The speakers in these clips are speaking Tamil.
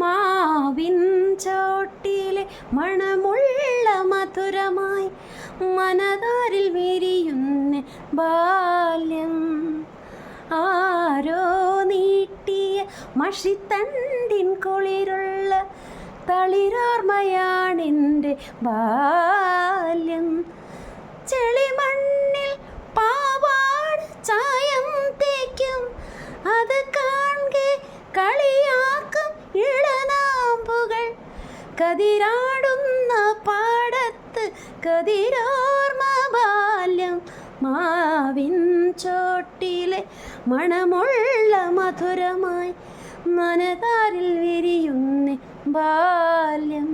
മാവിൻ ചോട്ടിലെ മണമുള്ള മധുരമായി മനതാരിൽ വിരിയുന്ന ബാല്യം. ആരോ നീട്ടിയ മഷിത്തണ്ടിൻ കുളിരുള്ള തളിരോർമ്മയാണെൻ്റെ ബാല്യം. ചെളിമണ്ണിൽ പാവാട് ചായം തേക്കും, അത് കാണെ കളിയാക്കും ഇളനാമ്പുകൾ. കതിരാടുന്ന പാടത്ത് കതിരോർമ്മ ബാല്യം. മാവിൻ ചോട്ടിലെ മണമുള്ള മധുരമായി മനതാരിൽ വിരിയുന്ന ബാല്യം.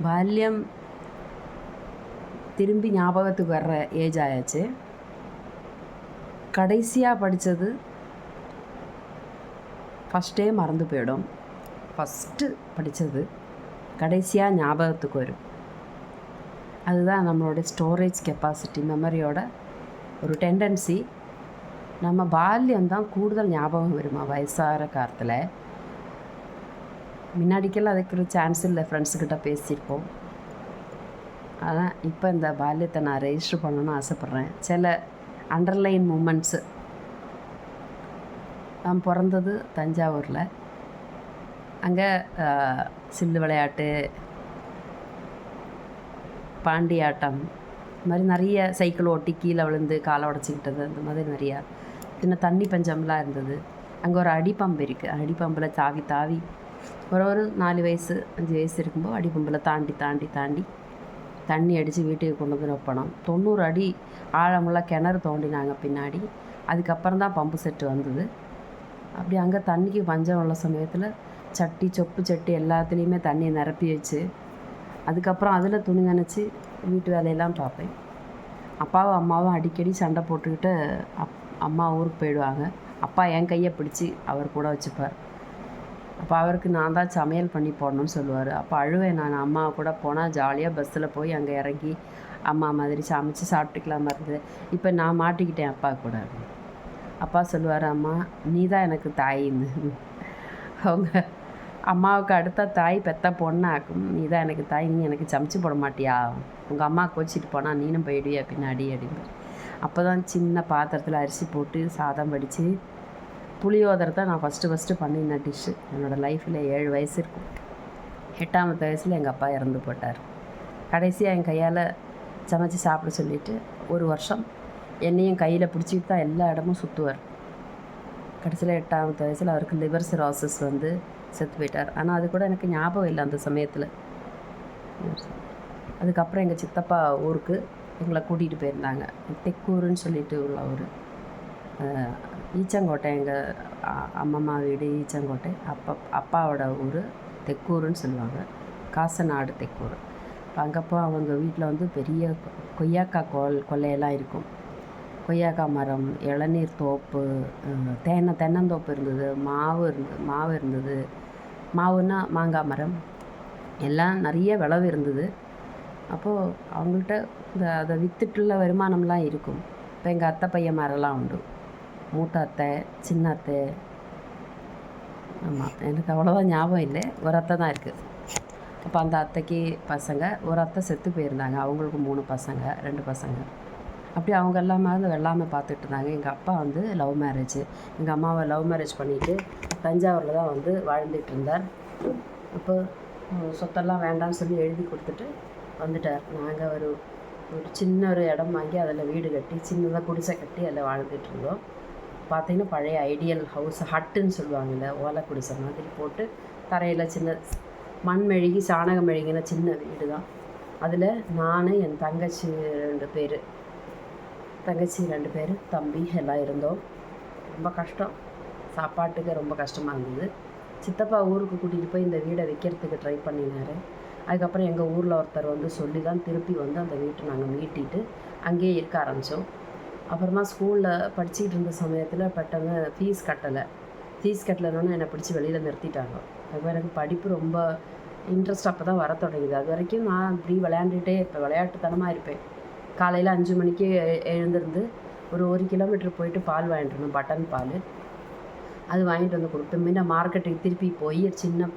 பால்யம் திரும்பி ஞாபகத்துக்கு வர்ற ஏஜ் ஆயாச்சு. கடைசியாக படித்தது ஃபஸ்ட்டே மறந்து போயிடும். ஃபஸ்ட்டு படித்தது கடைசியாக ஞாபகத்துக்கு வரும். அதுதான் நம்மளோட ஸ்டோரேஜ் கெப்பாசிட்டி, மெமரியோட ஒரு டெண்டன்சி. நம்ம பால்யம்தான் கூடுதல் ஞாபகம் வருமா வயசாகிற காலத்தில். முன்னாடிக்கெல்லாம் அதுக்கு ஒரு சான்ஸ் இல்லை, ஃப்ரெண்ட்ஸுக்கிட்ட பேசியிருப்போம். ஆனால் இப்போ இந்த பால்யத்தை நான் ரெஜிஸ்டர் பண்ணணும்னு ஆசைப்பட்றேன். சில அண்டர்லைன் மூமெண்ட்ஸு. நான் பிறந்தது தஞ்சாவூரில். அங்கே சில்லு விளையாட்டு, பாண்டியாட்டம், இது மாதிரி நிறைய சைக்கிள் ஓட்டி கீழே விழுந்து காலை உடச்சிக்கிட்டது, அந்த மாதிரி நிறையா. பின்ன தண்ணி பஞ்சம்லாம் இருந்தது. அங்கே ஒரு அடிப்பம்பு இருக்குது. அடிப்பம்பில் தாவி தாவி ஒரு 4 வயசு 5 வயசு இருக்கும்போது அடிப்பம்பில் தாண்டி தாண்டி தாண்டி தண்ணி அடித்து வீட்டுக்கு கொண்டு வந்து வைப்பணும். 90 அடி ஆழமுள்ள கிணறு தோண்டினாங்க பின்னாடி. அதுக்கப்புறம் தான் பம்பு செட்டு வந்தது. அப்படி அங்கே தண்ணிக்கு பஞ்சம் உள்ள சமயத்தில் சட்டி சொப்பு சட்டி எல்லாத்துலேயுமே தண்ணியை நிரப்பி வச்சு அதுக்கப்புறம் அதில் துணி நனைச்சி வீட்டு வேலையெல்லாம் பார்ப்பேன். அப்பாவும் அம்மாவும் அடிக்கடி சண்டை போட்டுக்கிட்டு அம்மா ஊருக்கு போயிடுவாங்க. அப்பா என் கையை பிடிச்சி அவர் கூட வச்சுப்பார். அப்போ அவருக்கு நான் தான் சமையல் பண்ணி போடணும்னு சொல்லுவார். அப்போ அழுவேன். நான் அம்மா கூட போனால் ஜாலியாக பஸ்ஸில் போய் அங்கே இறங்கி அம்மா மாதிரி சமைச்சு சாப்பிட்டுக்கலாமா இருந்தது. இப்போ நான் மாட்டிக்கிட்டேன் அப்பா கூட. அப்பா சொல்லுவார், அம்மா நீ தான் எனக்கு தாயின்னு. அவங்க அம்மாவுக்கு அடுத்த தாய் பெத்த பொண்ணாக்கும். நீ தான் எனக்கு தாய், நீ எனக்கு சமைச்சு போட மாட்டியா, உங்கள் அம்மா கோச்சிட்டு போனால் நீனும் போயிடுவியா பின்னாடி அப்படின்னு. அப்போ தான் சின்ன பாத்திரத்தில் அரிசி போட்டு சாதம் வடித்து புளியோதரை தான் நான் ஃபஸ்ட்டு பண்ணின டிஷ்ஷு. என்னோடய லைஃப்பில் 7 வயசு இருக்கும். 8ஆவது வயசில் எங்கள் அப்பா இறந்து போட்டார். கடைசியாக என் கையால் சமைச்சு சாப்பிட சொல்லிவிட்டு 1 வருஷம் என்னையும் கையில் பிடிச்சிட்டு தான் எல்லா இடமும் சுற்றுவார். கடைசியில் 8ஆவது வயசில் அவருக்கு லிவர் சிரோசிஸ் வந்து செத்து போயிட்டார். ஆனால் அது கூட எனக்கு ஞாபகம் இல்லை அந்த சமயத்தில். அதுக்கப்புறம் எங்கள் சித்தப்பா ஊருக்கு எங்களை கூட்டிகிட்டு போயிருந்தாங்க. தெக்கூருன்னு சொல்லிட்டு உள்ள ஊர், ஈச்சங்கோட்டை. எங்கள் அம்மம்மா வீடு ஈச்சங்கோட்டை. அப்பாவோட ஊர் தெக்கூருன்னு சொல்லுவாங்க. காசநாடு தெக்கூர். அங்கே போய் அவங்க வீட்டில் வந்து பெரிய கொய்யாக்காய் கொல்லையெல்லாம் இருக்கும். கொய்யாக்காய் மரம், இளநீர் தோப்பு, தென்னந்தோப்பு இருந்தது. மாவு இருந்தது. மாவுன்னா மாங்காய் மரம், எல்லாம் நிறைய விளவு இருந்தது. அப்போது அவங்கள்ட்ட அதை விற்றுட்டுள்ள வருமானம்லாம் இருக்கும். இப்போ எங்கள் அத்தை பையன் மரம்லாம் உண்டு. மூத்த அத்தை, சின்ன அத்தை. ஆமாம், எனக்கு அவ்வளோதான் ஞாபகம் இல்லை. ஒரு அத்தை தான் இருக்குது. அப்போ அந்த அத்தைக்கு பசங்க, ஒரு அத்தை செத்து போயிருந்தாங்க. அவங்களுக்கு 3 பசங்க, 2 பசங்க. அப்படி அவங்க எல்லாமே வந்து வெள்ளாமல் பார்த்துட்டு இருந்தாங்க. எங்கள் அப்பா வந்து லவ் மேரேஜ். எங்கள் அம்மாவை லவ் மேரேஜ் பண்ணிவிட்டு தஞ்சாவூரில் தான் வந்து வாழ்ந்துட்டு இருந்தார். அப்போ சொத்தெல்லாம் வேண்டாம்னு சொல்லி எழுதி கொடுத்துட்டு வந்துட்டார். நாங்கள் ஒரு சின்ன இடம் வாங்கி அதில் வீடு கட்டி சின்னதாக குடிசை கட்டி அதில் வாழ்ந்துட்டு இருந்தோம். பார்த்திங்கன்னா பழைய ஐடியல் ஹவுஸ், ஹட்டுன்னு சொல்லுவாங்கள்ல, ஓலை குடிசை மாதிரி போட்டு தரையில் சின்ன மண் மெழுகி சாணகம் மெழுகின சின்ன வீடு தான். அதில் நான், என் தங்கச்சி 2 பேர், தம்பி எல்லாம் இருந்தோம். ரொம்ப கஷ்டம், சாப்பாட்டுக்கு ரொம்ப கஷ்டமாக இருந்தது. சித்தப்பா ஊருக்கு கூட்டிகிட்டு போய் இந்த வீடை விற்கிறதுக்கு ட்ரை பண்ணினார். அதுக்கப்புறம் எங்கள் ஊரில் ஒருத்தர் வந்து சொல்லி தான் திருப்பி வந்து அந்த வீட்டை நாங்கள் மீட்டிட்டு அங்கேயே இருக்க ஆரம்பித்தோம். அப்புறமா ஸ்கூலில் படிச்சுக்கிட்டு இருந்த சமயத்தில் பட்டவங்க ஃபீஸ் கட்டலைன்னு என்னை பிடிச்சி வெளியில் நிறுத்திட்டாங்க. அதுக்கப்புறம் எனக்கு படிப்பு ரொம்ப இன்ட்ரெஸ்ட் அப்போ தான் வர தொடங்குது. அது வரைக்கும் நான் இப்படி விளையாண்டுகிட்டே இருப்பேன், விளையாட்டுத்தனமாக இருப்பேன். காலையில் 5 மணிக்கு எழுந்திருந்து ஒரு 1 கிலோமீட்டர் போயிட்டு பால் வாங்கிட்டு இருந்தோம், பட்டன் பால். அது வாங்கிட்டு வந்து கொடுப்பேன். முன்ன மார்க்கெட்டுக்கு திருப்பி போய் சின்ன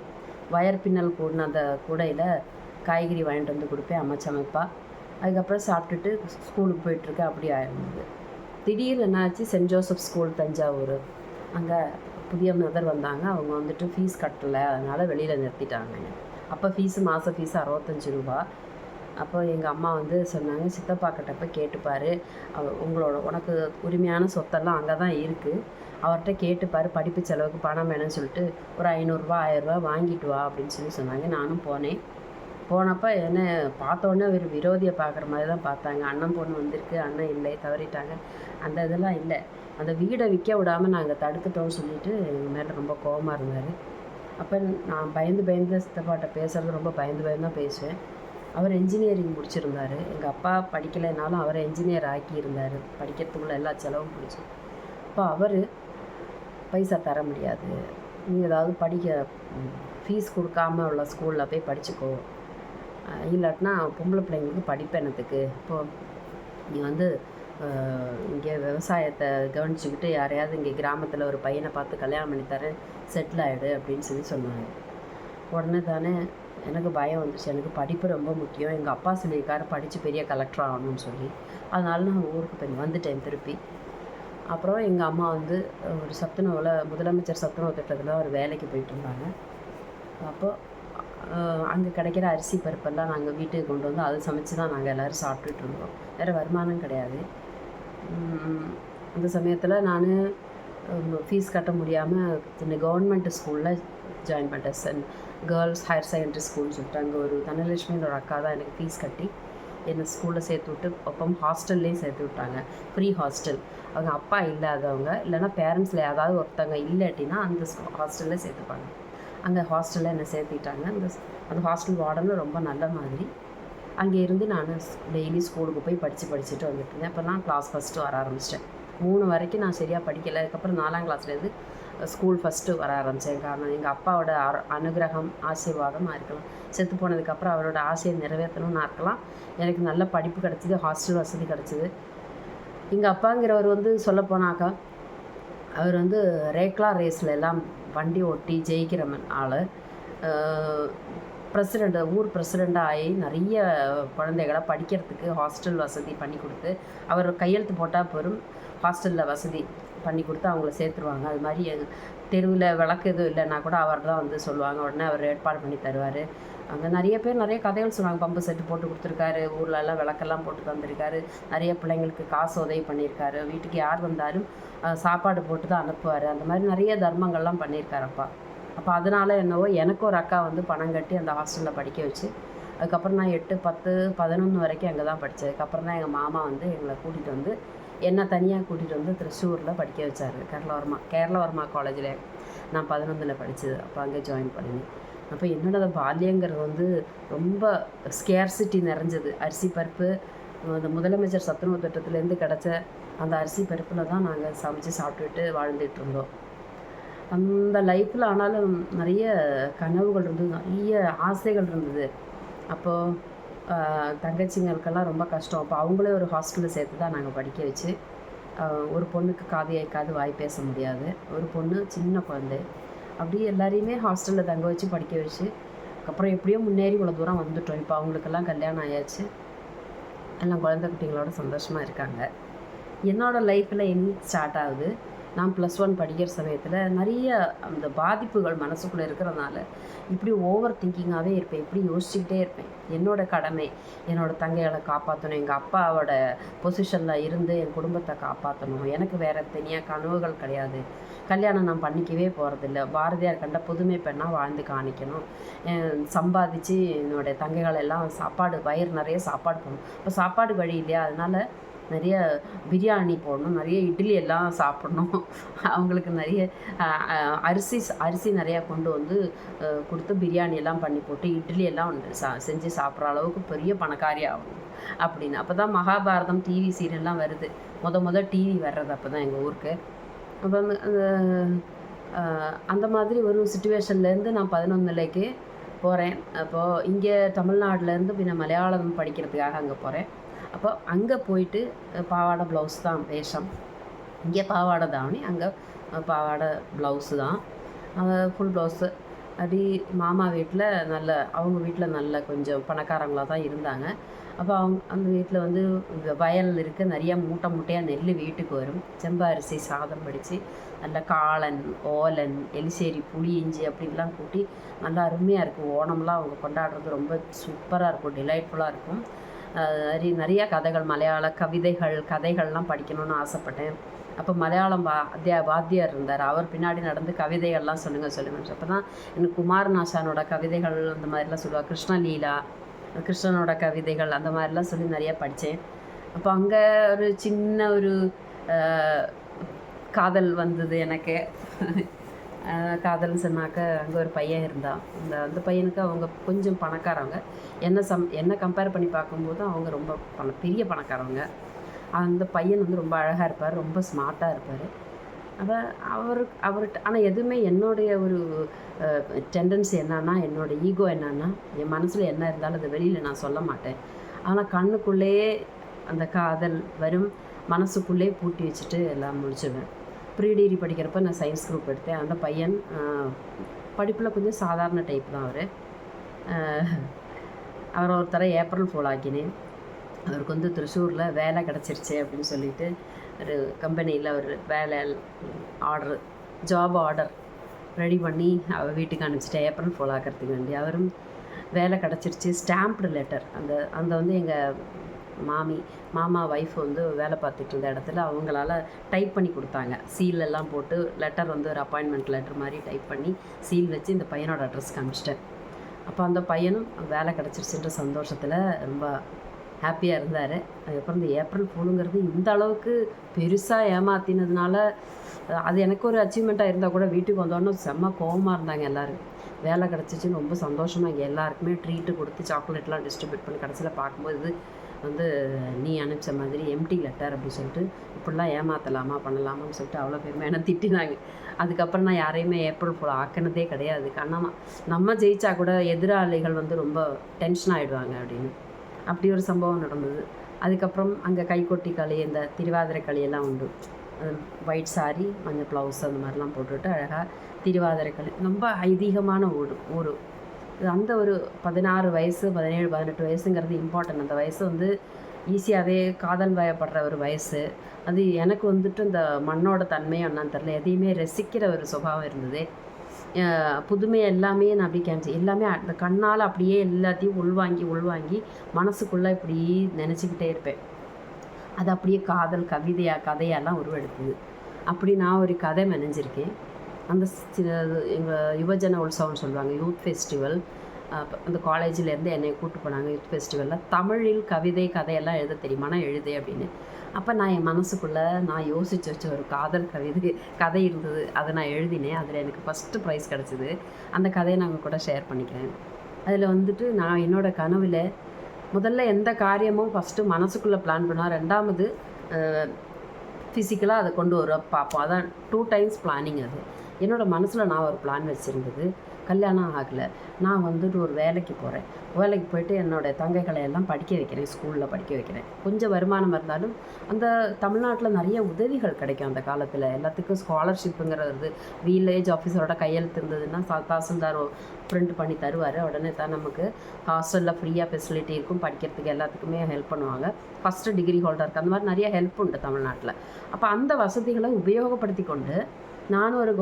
வயர் பின்னல் கூடின அந்த கூடையில் காய்கறி வாங்கிட்டு வந்து கொடுப்பேன். அம்மா சமைப்பா. அதுக்கப்புறம் சாப்பிட்டுட்டு ஸ்கூலுக்கு போயிட்டுருக்கேன். அப்படி ஆயிருந்தது. திடீர்னு என்னாச்சு, சென்ட் ஜோசப் ஸ்கூல் தஞ்சாவூர், அங்கே புதிய மதர் வந்தாங்க. அவங்க வந்துட்டு ஃபீஸ் கட்டலை, அதனால் வெளியில் நிறுத்திட்டாங்க. அப்போ மாத ஃபீஸு 65 ரூபா. அப்போ எங்கள் அம்மா வந்து சொன்னாங்க, சித்தப்பா கிட்ட போய் கேட்டுப்பார், உனக்கு உரிமையான சொத்தெல்லாம் அங்கே தான் இருக்குது, அவர்கிட்ட கேட்டுப்பார், படிப்பு செலவுக்கு பணம் வேணும்னு சொல்லிட்டு ஒரு 500 ரூபா 1000 ரூபா வாங்கிட்டு வா அப்படின்னு சொன்னாங்க. நானும் போனேன். போனப்போ என்ன பார்த்தோன்னே ஒரு விரோதியை பார்க்குற மாதிரி தான் பார்த்தாங்க. அண்ணன் பொண்ணு வந்திருக்கு, அண்ணன் இல்லை, தவறிட்டாங்க, அந்த இதெல்லாம் இல்லை. அந்த வீடை விற்க விடாமல் நாங்கள் தடுத்துட்டோம்னு சொல்லிட்டு எங்கள் மேலே ரொம்ப கோபமாக இருந்தார். அப்போ நான் பயந்து சித்தப்பாட்ட பேசுகிறது ரொம்ப பயந்து தான் பேசுவேன். அவர் என்ஜினியரிங் முடிச்சிருந்தார். எங்கள் அப்பா படிக்கலைனாலும் அவரை என்ஜினியர் ஆக்கியிருந்தார். படிக்கிறதுக்குள்ள எல்லா செலவும் பிடிச்சி. அப்போ அவர் பைசா தர முடியாது, நீ ஏதாவது படிக்க ஃபீஸ் கொடுக்காம உள்ள ஸ்கூலில் போய் படிச்சுக்கோ, இல்லாட்டினா பொம்பளை பிள்ளைங்களுக்கு படிப்பெண்ணத்துக்கு, இப்போது நீ வந்து இங்கே விவசாயத்தை கவனிச்சுக்கிட்டு யாரையாவது இங்கே கிராமத்தில் ஒரு பையனை பார்த்து கல்யாணம் பண்ணி தரேன், செட்டில் ஆகிடு அப்படின்னு சொன்னாங்க. உடனே தானே எனக்கு பயம் வந்துச்சு. எனக்கு படிப்பு ரொம்ப முக்கியம். எங்கள் அப்பா சொல்லியிருக்காரு படித்து பெரிய கலெக்டர் ஆகணும்னு சொல்லி. அதனால நான் ஊருக்கு வந்துட்டேன் திருப்பி. அப்புறம் எங்கள் அம்மா வந்து ஒரு சத்துணவில், முதலமைச்சர் சத்துணவு திட்டத்தில் ஒரு வேலைக்கு போயிட்டு இருந்தாங்க. அப்போது அங்கே கிடைக்கிற அரிசி பருப்பெல்லாம் நாங்கள் வீட்டுக்கு கொண்டு வந்து அதை சமைச்சு தான் நாங்கள் எல்லோரும் சாப்பிட்டுட்டு இருந்தோம். வேறு வருமானம் கிடையாது. அந்த சமயத்தில் நான் ஃபீஸ் கட்ட முடியாமல் இந்த கவர்மெண்ட் ஸ்கூலில் ஜாயின் பண்ணிட்டேன். கேர்ள்ஸ் ஹையர் செகண்டரி ஸ்கூல்னு சொல்லிட்டு அங்கே ஒரு தனலட்சுமின்னு ஒரு அக்கா தான் எனக்கு ஃபீஸ் கட்டி என்னை ஸ்கூலில் சேர்த்து விட்டு அப்போ ஹாஸ்டல்லையும் சேர்த்து விட்டாங்க. Free hostel. அவங்க அப்பா இல்லாதவங்க இல்லைன்னா பேரண்ட்ஸில் யாராவது ஒருத்தவங்க இல்லாட்டினா அந்த ஹாஸ்டலில் சேர்த்துப்பாங்க. அங்கே ஹாஸ்டலில் என்னை சேர்த்துக்கிட்டாங்க. அந்த ஹாஸ்டல் வார்டனும் ரொம்ப நல்ல மாதிரி. அங்கே இருந்து நான் டெய்லி ஸ்கூலுக்கு போய் படிச்சுட்டு வந்துட்டு இருந்தேன். அப்போ நான் கிளாஸ் ஃபஸ்ட்டு வர ஆரம்பிச்சிட்டேன். 3 வரைக்கும் நான் சரியாக படிக்கலை. அதுக்கப்புறம் 4ஆம் கிளாஸ்லேருந்து ஸ்கூல் ஃபஸ்ட்டு வர ஆரம்பித்தேன். காரணம் எங்கள் அப்பாவோட அனுகிரகம், ஆசீர்வாதமாக இருக்கலாம். செத்து போனதுக்கப்புறம் அவரோட ஆசையை நிறைவேற்றணும்னா இருக்கலாம். எனக்கு நல்ல படிப்பு கிடச்சிது, ஹாஸ்டல் வசதி கிடச்சிது. எங்கள் அப்பாங்கிறவர் வந்து சொல்லப்போனாக்கா அவர் வந்து ரேக்லா ரேஸில் எல்லாம் வண்டி ஓட்டி ஜெயிக்கிற ஆள். ஊர் பிரசிடெண்ட்டாக ஆகி நிறைய குழந்தைகளை படிக்கிறதுக்கு ஹாஸ்டல் வசதி பண்ணி கொடுத்து, அவர் கையெழுத்து போட்டால் பெரும் ஹாஸ்டலில் வசதி பண்ணி கொடுத்து அவங்கள சேர்த்துருவாங்க. அது மாதிரி தெருவில் விளக்கு எதுவும் இல்லைன்னா கூட அவர் தான் வந்து சொல்லுவாங்க. உடனே அவர் ஏற்பாடு பண்ணி தருவார். அங்கே நிறைய பேர் நிறைய கதைகள் சொல்லுவாங்க. பம்பு செட்டு போட்டு கொடுத்துருக்காரு, ஊர்லெல்லாம் விளக்கெல்லாம் போட்டு தந்திருக்காரு, நிறைய பிள்ளைங்களுக்கு காசு உதவி பண்ணியிருக்காரு, வீட்டுக்கு யார் வந்தாலும் சாப்பாடு போட்டு தான் அனுப்புவார். அந்த மாதிரி நிறைய தர்மங்கள்லாம் பண்ணியிருக்காரு அப்பா. அப்போ அதனால் என்னவோ எனக்கு ஒரு அக்கா வந்து பணம் கட்டி அந்த ஹாஸ்டலில் படிக்க வச்சு, அதுக்கப்புறம் நான் 8, 10, 11 வரைக்கும் அங்கே தான் படித்தேன். அதுக்கப்புறம் தான் எங்கள் மாமா வந்து எங்களை கூட்டிகிட்டு வந்து என்னை தனியாக கூட்டிகிட்டு வந்து திருச்சூரில் படிக்க வச்சார். கேரளவர்மா காலேஜில் நான் 11ல் படித்தது. அப்போ அங்கே ஜாயின் பண்ணினேன். அப்போ என்னோட பால்யங்கிறது வந்து ரொம்ப ஸ்கேர்சிட்டி நிறைஞ்சது. அரிசி பருப்பு, அந்த முதலமைச்சர் சத்துணவு திட்டத்துலேருந்து கிடச்ச அந்த அரிசி பருப்பில் தான் நாங்கள் சமைச்சு சாப்பிட்டுட்டு வாழ்ந்துட்டு இருந்தோம். அந்த லைஃப்பில் ஆனாலும் நிறைய கனவுகள் இருந்தது, நிறைய ஆசைகள் இருந்தது. அப்போது தங்கச்சிங்களுக்கெல்லாம் ரொம்ப கஷ்டம். அப்போ அவங்களே ஒரு ஹாஸ்டலில் சேர்த்து தான் நாங்கள் படிக்க வச்சு, ஒரு பொண்ணுக்கு காது கேட்காது, வாய் பேச முடியாது, ஒரு பொண்ணு சின்ன குழந்தை, அப்படியே எல்லாரையுமே ஹாஸ்டலில் தங்க வச்சு படிக்க வச்சு, அப்புறம் எப்படியோ முன்னேறி இவ்வளோ தூரம் வந்துட்டோம். இப்போ அவங்களுக்கெல்லாம் கல்யாணம் ஆயாச்சு, எல்லாம் குழந்தை குட்டிங்களோட சந்தோஷமாக இருக்காங்க. என்னோடய லைஃப்பில் இனி ஸ்டார்ட் ஆகுது. நான் +1 படிக்கிற சமயத்தில் நிறைய அந்த பாதிப்புகள் மனசுக்குள்ளே இருக்கிறதுனால இப்படி ஓவர் திங்கிங்காகவே இருப்பேன். இப்படி யோசிச்சுக்கிட்டே இருப்பேன். என்னோடய கடமை என்னோடய தங்கைகளை காப்பாற்றணும், எங்கள் அப்பாவோட பொசிஷனில் இருந்து என் குடும்பத்தை காப்பாற்றணும், எனக்கு வேறு தனியாக கனவுகள் கிடையாது, கல்யாணம் நான் பண்ணிக்கவே போகிறதில்ல, பாரதியார் கண்ட புதுமை பெண்ணாக வாழ்ந்து காணிக்கணும், சம்பாதிச்சு என்னோடய தங்கைகள் எல்லாம் சாப்பாடு வயிறு நிறைய சாப்பாடு போடணும். இப்போ சாப்பாடு வழி இல்லையா, அதனால் நிறைய பிரியாணி போடணும், நிறைய இட்லி எல்லாம் சாப்பிடணும், அவங்களுக்கு நிறைய அரிசி நிறையா கொண்டு வந்து கொடுத்து பிரியாணி எல்லாம் பண்ணி போட்டு இட்லி எல்லாம் செஞ்சு சாப்பிட்ற அளவுக்கு பெரிய பணக்காரி ஆகணும் அப்படின்னு. அப்போ தான் மகாபாரதம் டிவி சீரியல்லாம் வருது. முத டிவி வர்றது அப்போ தான் எங்கள் ஊருக்கு. அப்போ அந்த மாதிரி ஒரு சுச்சுவேஷன்லேருந்து நான் 11க்கு போகிறேன். அப்போது இங்கே தமிழ்நாட்டிலேருந்து பின்ன மலையாளம் படிக்கிறதுக்காக அங்கே போகிறேன். அப்போ அங்கே போயிட்டு பாவாடை ப்ளவுஸ் தான் வேஷம், இங்கே பாவாடை தாவணி, அங்கே பாவாடை ப்ளவுஸு தான். Full blouse. அப்படி மாமா வீட்டில் அவங்க வீட்டில் நல்ல கொஞ்சம் பணக்காரங்களாக தான் இருந்தாங்க. அப்போ அந்த வீட்டில் வந்து வயல் இருக்குது, நிறையா மூட்டை மூட்டையாக நெல் வீட்டுக்கு வரும். செம்ப அரிசி சாதம் வடித்து நல்ல காளான், ஓலன், எலிசேரி, புளி, இஞ்சி அப்படின்லாம் கூட்டி நல்லா அருமையாக இருக்கும். ஓணம்லாம் அவங்க கொண்டாடுறது ரொம்ப சூப்பராக இருக்கும், டிலைட்ஃபுல்லாக இருக்கும். அது நிறையா கதைகள், மலையாள கதைகள்லாம் படிக்கணும்னு ஆசைப்பட்டேன். அப்போ மலையாளம் வாத்தியார் இருந்தார். அவர் பின்னாடி நடந்து கவிதைகள்லாம் சொல்லுங்கன்னு. அப்போ தான் எனக்கு குமாரநாசானோட கவிதைகள் அந்த மாதிரிலாம் சொல்லுவாள். கிருஷ்ணலீலா, கிருஷ்ணனோட கவிதைகள் அந்த மாதிரிலாம் சொல்லி நிறையா படித்தேன். அப்போ அங்கே ஒரு சின்ன ஒரு காதல் வந்தது எனக்கு. காதல்னு சொன்னாக்க அங்கே ஒரு பையன் இருந்தான். அந்த பையனுக்கு அவங்க கொஞ்சம் பணக்காரவங்க. என்ன கம்பேர் பண்ணி பார்க்கும்போது அவங்க ரொம்ப பெரிய பணக்காரவங்க. அந்த பையன் வந்து ரொம்ப அழகாக இருப்பார், ரொம்ப ஸ்மார்ட்டாக இருப்பார். அப்போ அவர்கிட்ட ஆனால் எதுவுமே என்னுடைய ஒரு டெண்டன்சி என்னன்னா, என்னோடய ஈகோ என்னன்னா, என் மனசில் என்ன இருந்தாலும் அதை வெளியில் நான் சொல்ல மாட்டேன். ஆனால் கண்ணுக்குள்ளேயே அந்த காதல் வரும், மனசுக்குள்ளே பூட்டி வச்சுட்டு எல்லாம் முடிச்சிடுவேன். ப்ரீ டிகிரி படிக்கிறப்ப நான் சயின்ஸ் குரூப் எடுத்தேன். அந்த பையன் படிப்பில் கொஞ்சம் சாதாரண டைப் தான். அவர் ஒருத்தர ஏப்ரல் ஃபூல் ஆக்கினேன். அவருக்கு வந்து திருச்சூரில் வேலை கிடச்சிருச்சு அப்படின்னு சொல்லிட்டு ஒரு கம்பெனியில் ஒரு ஜாப் ஆர்டர் ரெடி பண்ணி அவர் வீட்டுக்கு அனுப்பிச்சிட்டேன் ஏப்ரல் ஃபூல் ஆக்கிறதுக்கு வேண்டி. அவரும் வேலை கிடச்சிருச்சு, ஸ்டாம்ப்டு லெட்டர். அந்த வந்து எங்கள் மாமா ஒய்ஃப் வந்து வேலை பார்த்துட்டு இருந்த இடத்துல அவங்களால டைப் பண்ணி கொடுத்தாங்க. சீலெல்லாம் போட்டு லெட்டர் வந்து ஒரு அப்பாயின்மெண்ட் லெட்டர் மாதிரி டைப் பண்ணி சீல் வச்சு இந்த பையனோட அட்ரஸ்க்கு அனுப்பிச்சிட்டேன். அப்போ அந்த பையனும் வேலை கிடச்சிருச்சுன்ற சந்தோஷத்தில் ரொம்ப ஹாப்பியாக இருந்தார். அதுக்கப்புறம் இந்த ஏப்ரல் ஃபூலுங்கிறது இந்த அளவுக்கு பெருசாக ஏமாற்றினதுனால அது எனக்கு ஒரு அச்சீவ்மெண்ட்டாக இருந்தால் கூட வீட்டுக்கு வந்தோடனே செம்ம கோவமாக இருந்தாங்க எல்லோரும். வேலை கிடச்சிச்சின்னு ரொம்ப சந்தோஷமாக இங்கே எல்லாருக்குமே ட்ரீட்டு கொடுத்து சாக்லேட்லாம் டிஸ்ட்ரிபியூட் பண்ணி கடைசியில் பார்க்கும்போது வந்து நீ அனுப்பிச்ச மாதிரி எம்டி லெட்டர் அப்படின்னு சொல்லிட்டு இப்படிலாம் ஏமாற்றலாமா பண்ணலாமான்னு சொல்லிட்டு அவ்வளோ பேருமே என்ன திட்டினாங்க. அதுக்கப்புறம் நான் யாரையுமே ஏப்ரல் ஃபூல் ஆக்கினதே கிடையாது. காரணம் நம்ம ஜெயிச்சா கூட எதிராளிகள் வந்து ரொம்ப டென்ஷன் ஆகிடுவாங்க அப்படின்னு. அப்படி ஒரு சம்பவம் நடந்தது. அதுக்கப்புறம் அங்கே கைகொட்டி களி, இந்த திருவாதிரை களியெல்லாம் உண்டு. ஒயிட் சாரி, மஞ்சள் ப்ளவுஸ் அந்த மாதிரிலாம் போட்டுவிட்டு அழகாக திருவாதிரை களி ரொம்ப ஐதீகமான ஊர். அந்த ஒரு 16 வயசு 17 18 வயசுங்கிறது இம்பார்ட்டன்ட். அந்த வயசு வந்து ஈஸியாகவே காதல் வயப்படுற ஒரு வயசு. அது எனக்கு வந்துட்டு இந்த மண்ணோட தன்மையும் என்னன்னு தெரில, எதையுமே ரசிக்கிற ஒரு சுபாவம் இருந்தது. புதுமை எல்லாமே நான் அப்படி கேன்சல் எல்லாமே அந்த கண்ணால் அப்படியே எல்லாத்தையும் உள்வாங்கி மனசுக்குள்ளே இப்படி நினச்சிக்கிட்டே இருப்பேன். அது அப்படியே காதல் கதையெல்லாம் உருவெடுக்குது. அப்படி நான் ஒரு கதை மெனஞ்சிருக்கேன். அந்த எங்கள் யுவஜன உற்சவம்னு சொல்லுவாங்க, யூத் ஃபெஸ்டிவல். அந்த காலேஜிலேருந்து என்னை கூப்பிட்டு போனாங்க யூத் ஃபெஸ்டிவலில். தமிழில் கதையெல்லாம் எழுத தெரியுமா, நான் எழுது அப்படின்னு. அப்போ நான் என் மனசுக்குள்ளே நான் யோசித்து வச்ச ஒரு காதல் கதை இருந்தது. அதை நான் எழுதினேன். அதில் எனக்கு ஃபஸ்ட்டு ப்ரைஸ் கிடச்சிது. அந்த கதையை நான் உங்கள் கூட ஷேர் பண்ணிக்கிறேன். அதில் வந்துட்டு நான் என்னோடய கனவில் முதல்ல எந்த காரியமும் ஃபஸ்ட்டு மனசுக்குள்ளே பிளான் பண்ணுவேன். ரெண்டாவது ஃபிசிக்கலாக அதை கொண்டு வர பார்ப்போம். அதான் 2 times பிளானிங். அது என்னோடய மனசில் நான் ஒரு பிளான் வச்சுருந்தது. கல்யாணம் ஆகலை, நான் வந்துட்டு ஒரு வேலைக்கு போகிறேன். வேலைக்கு போய்ட்டு என்னோடய தங்கைகளை எல்லாம் படிக்க வைக்கிறேன், ஸ்கூலில் படிக்க வைக்கிறேன். கொஞ்சம் வருமானம் இருந்தாலும் அந்த தமிழ்நாட்டில் நிறைய உதவிகள் கிடைக்கும் அந்த காலத்தில். எல்லாத்துக்கும் ஸ்காலர்ஷிப்புங்கிறது வில்லேஜ் ஆஃபீஸரோட கையெழுத்து இருந்ததுன்னா தாசில்தார் பிரிண்ட் பண்ணி தருவார். உடனே தான் நமக்கு ஹாஸ்டலில் ஃப்ரீயாக ஃபெசிலிட்டி இருக்கும், படிக்கிறதுக்கு எல்லாத்துக்குமே ஹெல்ப் பண்ணுவாங்க. ஃபஸ்ட்டு டிகிரி ஹோல்டருக்கு அந்த மாதிரி நிறைய ஹெல்ப் உண்டு தமிழ்நாட்டில். அப்போ அந்த வசதிகளை உபயோகப்படுத்தி கொண்டு நானும் ஒரு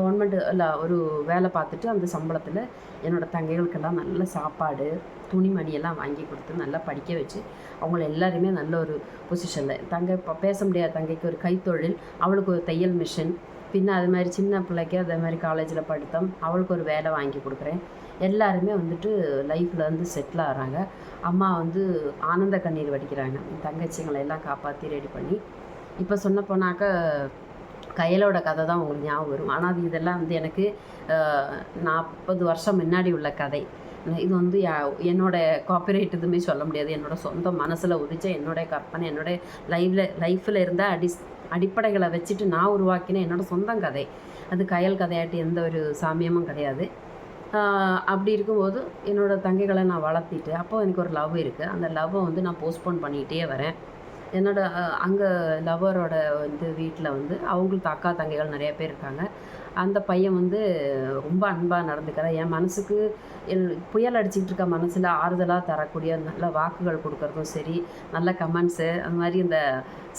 ஒரு வேலை பார்த்துட்டு அந்த சம்பளத்தில் என்னோடய தங்கைகளுக்கெல்லாம் நல்ல சாப்பாடு, துணிமணியெல்லாம் வாங்கி கொடுத்து நல்லா படிக்க வச்சு அவங்கள எல்லாருமே நல்ல ஒரு பொசிஷனில் பேச முடியாத தங்கைக்கு ஒரு கைத்தொழில், அவளுக்கு ஒரு தையல் மிஷின், பின்ன அது மாதிரி சின்ன பிள்ளைக்கு அதே மாதிரி காலேஜில் படித்தோம், அவளுக்கு ஒரு வேலை வாங்கி கொடுக்குறேன். எல்லாருமே வந்துட்டு லைஃப்பில் வந்து செட்டில் ஆகிறாங்க. அம்மா வந்து ஆனந்த கண்ணீர் வடிக்கிறாங்க, தங்கச்சிங்களை எல்லாம் காப்பாற்றி ரெடி பண்ணி. இப்போ சொன்ன போனாக்க கையலோட கதை தான் உங்களுக்கு ஞாபகம் வரும். ஆனால் அது இதெல்லாம் வந்து எனக்கு 40 வருஷம் முன்னாடி உள்ள கதை. இது வந்து என்னோடய காப்பிரைட் எதுவுமே சொல்ல முடியாது. என்னோடய சொந்த மனசில் உதிச்ச என்னோடய கற்பனை, என்னோடய லைஃப்பில் இருந்த அடிப்படைகளை வச்சுட்டு நான் உருவாக்கின என்னோடய சொந்தம் கதை. அது கயல் கதையாட்டி எந்த ஒரு சாமியமும் கிடையாது. அப்படி இருக்கும்போது என்னோடய தங்கைகளை நான் வளர்த்திட்டு அப்போது எனக்கு ஒரு லவ் இருக்குது. அந்த லவ்வை வந்து நான் போஸ்ட்போன் பண்ணிக்கிட்டே வரேன். என்னோட அங்கே லவ்வரோட வந்து வீட்டில் வந்து அவங்களுக்கு அக்கா தங்கைகள் நிறைய பேர் இருக்காங்க. அந்த பையன் வந்து ரொம்ப அன்பாக நடந்துக்கிறான். என் மனசுக்கு புயல் அடிச்சுக்கிட்டு இருக்க மனசில் ஆறுதலாக தரக்கூடிய நல்ல வாக்குகள் கொடுக்குறதும் சரி, நல்ல கமெண்ட்ஸு, அந்த மாதிரி இந்த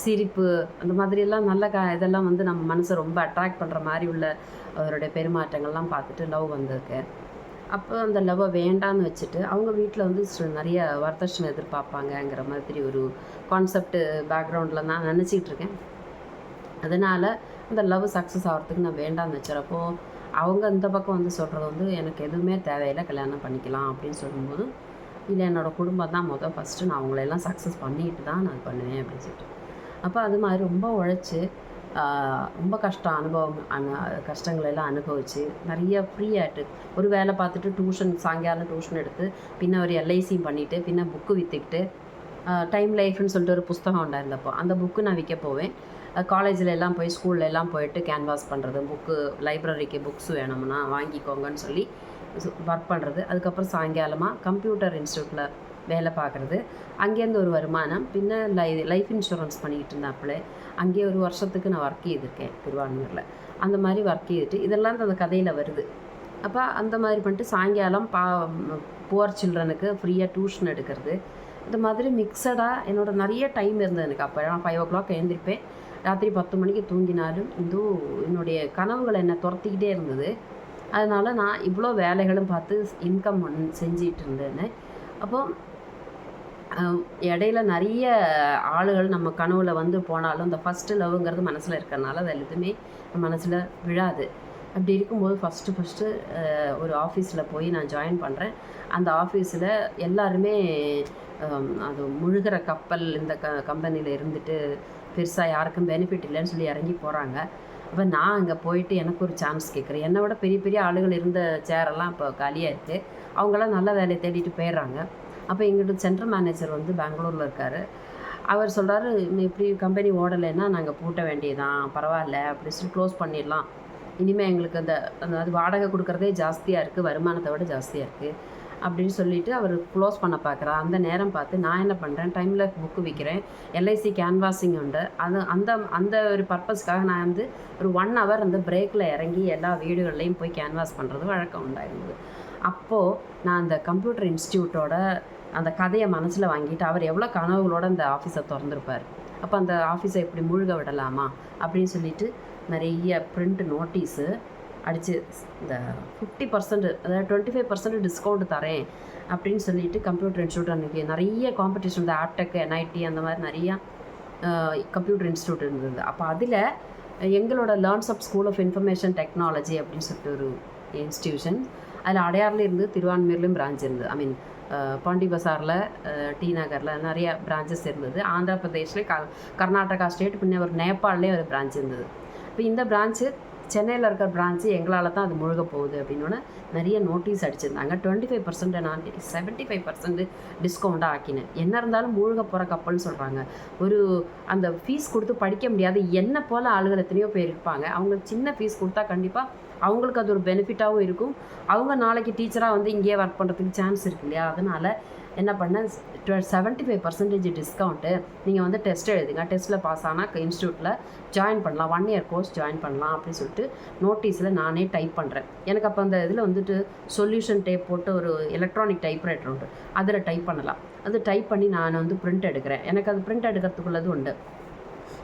சிரிப்பு, அந்த மாதிரியெல்லாம் நல்ல இதெல்லாம் வந்து நம்ம மனசை ரொம்ப அட்ராக்ட் பண்ணுற மாதிரி உள்ள அவருடைய பெருமாற்றங்கள்லாம் பார்த்துட்டு லவ் வந்திருக்கு. அப்போ அந்த லவ்வை வேண்டான்னு வச்சுட்டு அவங்க வீட்டில் வந்து நிறைய வரதட்சணை எதிர்பார்ப்பாங்கங்கிற மாதிரி ஒரு கான்செப்ட் பேக்ரவுண்டில் நான் நினச்சிக்கிட்டு இருக்கேன். அதனால் அந்த லவ் சக்ஸஸ் ஆகிறதுக்கு நான் வேண்டான்னு வச்சுறப்போ அவங்க இந்த பக்கம் வந்து சொல்கிறது வந்து எனக்கு எதுவுமே தேவையில்லை, கல்யாணம் பண்ணிக்கலாம் அப்படின்னு சொல்லும்போது, இல்லை என்னோடய குடும்பம் தான் ஃபஸ்ட்டு, நான் அவங்களெல்லாம் சக்ஸஸ் பண்ணிட்டு தான் நான் பண்ணுவேன் அப்படின்னு சொல்லிட்டு. அப்போ அது மாதிரி ரொம்ப உழைச்சி ரொம்ப கஷ்டங்களெல்லாம் அனுபவித்து நிறைய ஃப்ரீயாகிட்டு ஒரு வேலை பார்த்துட்டு சாயங்காலம் டியூஷன் எடுத்து பின்ன ஒரு எல்ஐசியும் பண்ணிவிட்டு பின்ன புக்கு விற்றுக்கிட்டு டைம் லைஃப்னு சொல்லிட்டு ஒரு புஸ்தகம் உண்டாயிருந்தப்போ அந்த புக்கு நான் விற்க போவேன். காலேஜில் எல்லாம் போய் ஸ்கூலில் எல்லாம் போயிட்டு கேன்வாஸ் பண்ணுறது, புக்கு லைப்ரரிக்கு புக்ஸ் வேணும்னா வாங்கிக்கோங்கன்னு சொல்லி ஒர்க் பண்ணுறது. அதுக்கப்புறம் சாயங்காலமாக கம்ப்யூட்டர் இன்ஸ்டியூட்டில் வேலை பார்க்குறது. அங்கேருந்து ஒரு வருமானம். பின்ன லைஃப் இன்சூரன்ஸ் பண்ணிக்கிட்டு இருந்தாப்புல அங்கேயே ஒரு வருஷத்துக்கு நான் ஒர்க் செய்திருக்கேன் திருவான்மூரில். அந்த மாதிரி ஒர்க் செய்துட்டு இதெல்லாம் அந்த கதையில் வருது. அப்போ அந்த மாதிரி பண்ணிட்டு சாயங்காலம் புவர் சில்ட்ரனுக்கு ஃப்ரீயாக டியூஷன் எடுக்கிறது. இந்த மாதிரி மிக்சடாக என்னோடய நிறைய டைம் இருந்தது எனக்கு. அப்போ நான் 5 o'clock எழுந்திருப்பேன். ராத்திரி 10 மணிக்கு தூங்கினாலும் என்னுடைய கனவுகள் என்னை துரத்திக்கிட்டே இருந்தது. அதனால் நான் இவ்வளோ வேலைகளும் பார்த்து இன்கம் செஞ்சிகிட்டு இருந்தேன்னு. அப்போது இடையில நிறைய ஆளுகள் நம்ம கனவுல வந்து போனாலும் இந்த ஃபஸ்ட்டு லவ்ங்கிறது மனசில் இருக்கிறனால அது எதுவுமே மனசில் விழாது. அப்படி இருக்கும்போது ஃபஸ்ட்டு ஒரு ஆஃபீஸில் போய் நான் ஜாயின் பண்ணுறேன். அந்த ஆஃபீஸில் எல்லாருமே அது முழுகிற கப்பல் இந்த கம்பெனியில் இருந்துட்டு பெருசாக யாருக்கும் பெனிஃபிட் இல்லைன்னு சொல்லி இறங்கி போகிறாங்க. அப்போ நான் அங்கே போயிட்டு எனக்கு ஒரு சான்ஸ் கேட்குறேன். என்னை விட பெரிய பெரிய ஆளுகள் இருந்த சேரெல்லாம் இப்போ காலியாக இருக்குது. அவங்களாம் நல்ல வேலையை தேடிட்டு போயிடுறாங்க. அப்போ எங்கிட்ட சென்ட்ரல் மேனேஜர் வந்து பெங்களூரில் இருக்கார். அவர் சொல்கிறாரு, இப்படி கம்பெனி ஓடலைன்னா நாங்கள் பூட்ட வேண்டியதான், பரவாயில்ல அப்படி சொல்லி க்ளோஸ் பண்ணிடலாம். இனிமேல் எங்களுக்கு அதாவது வாடகை கொடுக்குறதே ஜாஸ்தியாக இருக்குது, வருமானத்தை விட ஜாஸ்தியாக இருக்குது அப்படின்னு சொல்லிவிட்டு அவர் க்ளோஸ் பண்ண பார்க்குறா. அந்த நேரம் பார்த்து நான் என்ன பண்ணுறேன், டைமில் புக்கு விற்கிறேன், எல்ஐசி கேன்வாஸிங் உண்டு. அந்த ஒரு பர்பஸ்க்காக நான் வந்து ஒரு 1 hour அந்த பிரேக்கில் இறங்கி எல்லா வீடுகள்லையும் போய் கேன்வாஸ் பண்ணுறது வழக்கம் உண்டாயிருந்தது. அப்போது நான் அந்த கம்ப்யூட்டர் இன்ஸ்டியூட்டோட அந்த கதையை மனசில் வாங்கிட்டு அவர் எவ்வளோ கனவுகளோடு அந்த ஆஃபீஸை திறந்துருப்பார். அப்போ அந்த ஆஃபீஸை எப்படி மூழ்க விடலாமா அப்படின்னு சொல்லிட்டு நிறைய பிரிண்ட் நோட்டீஸு அடித்து இந்த 50% அதாவது 25% டிஸ்கவுண்ட் தரேன் அப்படின்னு சொல்லிட்டு கம்ப்யூட்டர் இன்ஸ்டியூட் அன்றைக்கி நிறைய காம்படிஷன், இந்த ஆப்டெக், என்ஐடி அந்த மாதிரி நிறையா கம்ப்யூட்டர் இன்ஸ்டியூட் இருந்தது. அப்போ அதில் எங்களோட learns of school of information technology அப்படின்னு சொல்லிட்டு ஒரு இன்ஸ்டியூஷன், அதில் அடையாரில் இருந்து திருவான்மூர்லேயும் பிரான்ச் இருந்தது. ஐ மீன் பாண்டி பசாரில், டி நகரில் நிறைய பிரான்ச்சஸ் இருந்தது. ஆந்திர பிரதேஷ்லேயே கர்நாடகா ஸ்டேட், பின்ன ஒரு நேபாளிலே ஒரு பிரான்ச் இருந்தது. இப்போ இந்த பிரான்ச்சு சென்னையில் இருக்கிற பிரான்ச்சு எங்களால் தான் அது முழுக போகுது அப்படின்னோடனே நிறைய நோட்டீஸ் அடிச்சிருந்தாங்க. 25% நான் 75% டிஸ்கவுண்ட்டாக ஆக்கினேன். என்ன இருந்தாலும் மூழ்க போகிற கப்பல்னு சொல்கிறாங்க. ஒரு அந்த ஃபீஸ் கொடுத்து படிக்க முடியாது என்ன போல் ஆளுகள் எத்தனையோ பேர் இருப்பாங்க. அவங்களுக்கு சின்ன ஃபீஸ் கொடுத்தா கண்டிப்பாக அவங்களுக்கு அது ஒரு பெனிஃபிட்டாகவும் இருக்கும். அவங்க நாளைக்கு டீச்சராக வந்து இங்கேயே ஒர்க் பண்ணுறதுக்கு சான்ஸ் இருக்கு இல்லையா. அதனால் என்ன பண்ணேன், 75% டிஸ்கவுண்ட்டு, நீங்கள் வந்து டெஸ்ட் எழுதுங்க, டெஸ்ட்டில் பாஸ் ஆனால் இன்ஸ்டியூட்டில் ஜாயின் பண்ணலாம், 1 year கோர்ஸ் ஜாயின் பண்ணலாம் அப்படின்னு சொல்லிட்டு நோட்டீஸில் நானே டைப் பண்ணுறேன். எனக்கு அப்போ அந்த இதில் வந்துட்டு சொல்யூஷன் டேப் போட்டு ஒரு எலக்ட்ரானிக் டைப்ரைட்டர் உண்டு, அதில் டைப் பண்ணலாம். அது டைப் பண்ணி நான் வந்து பிரிண்ட் எடுக்கிறேன். எனக்கு அது பிரிண்ட் எடுக்கிறதுக்குள்ளது உண்டு.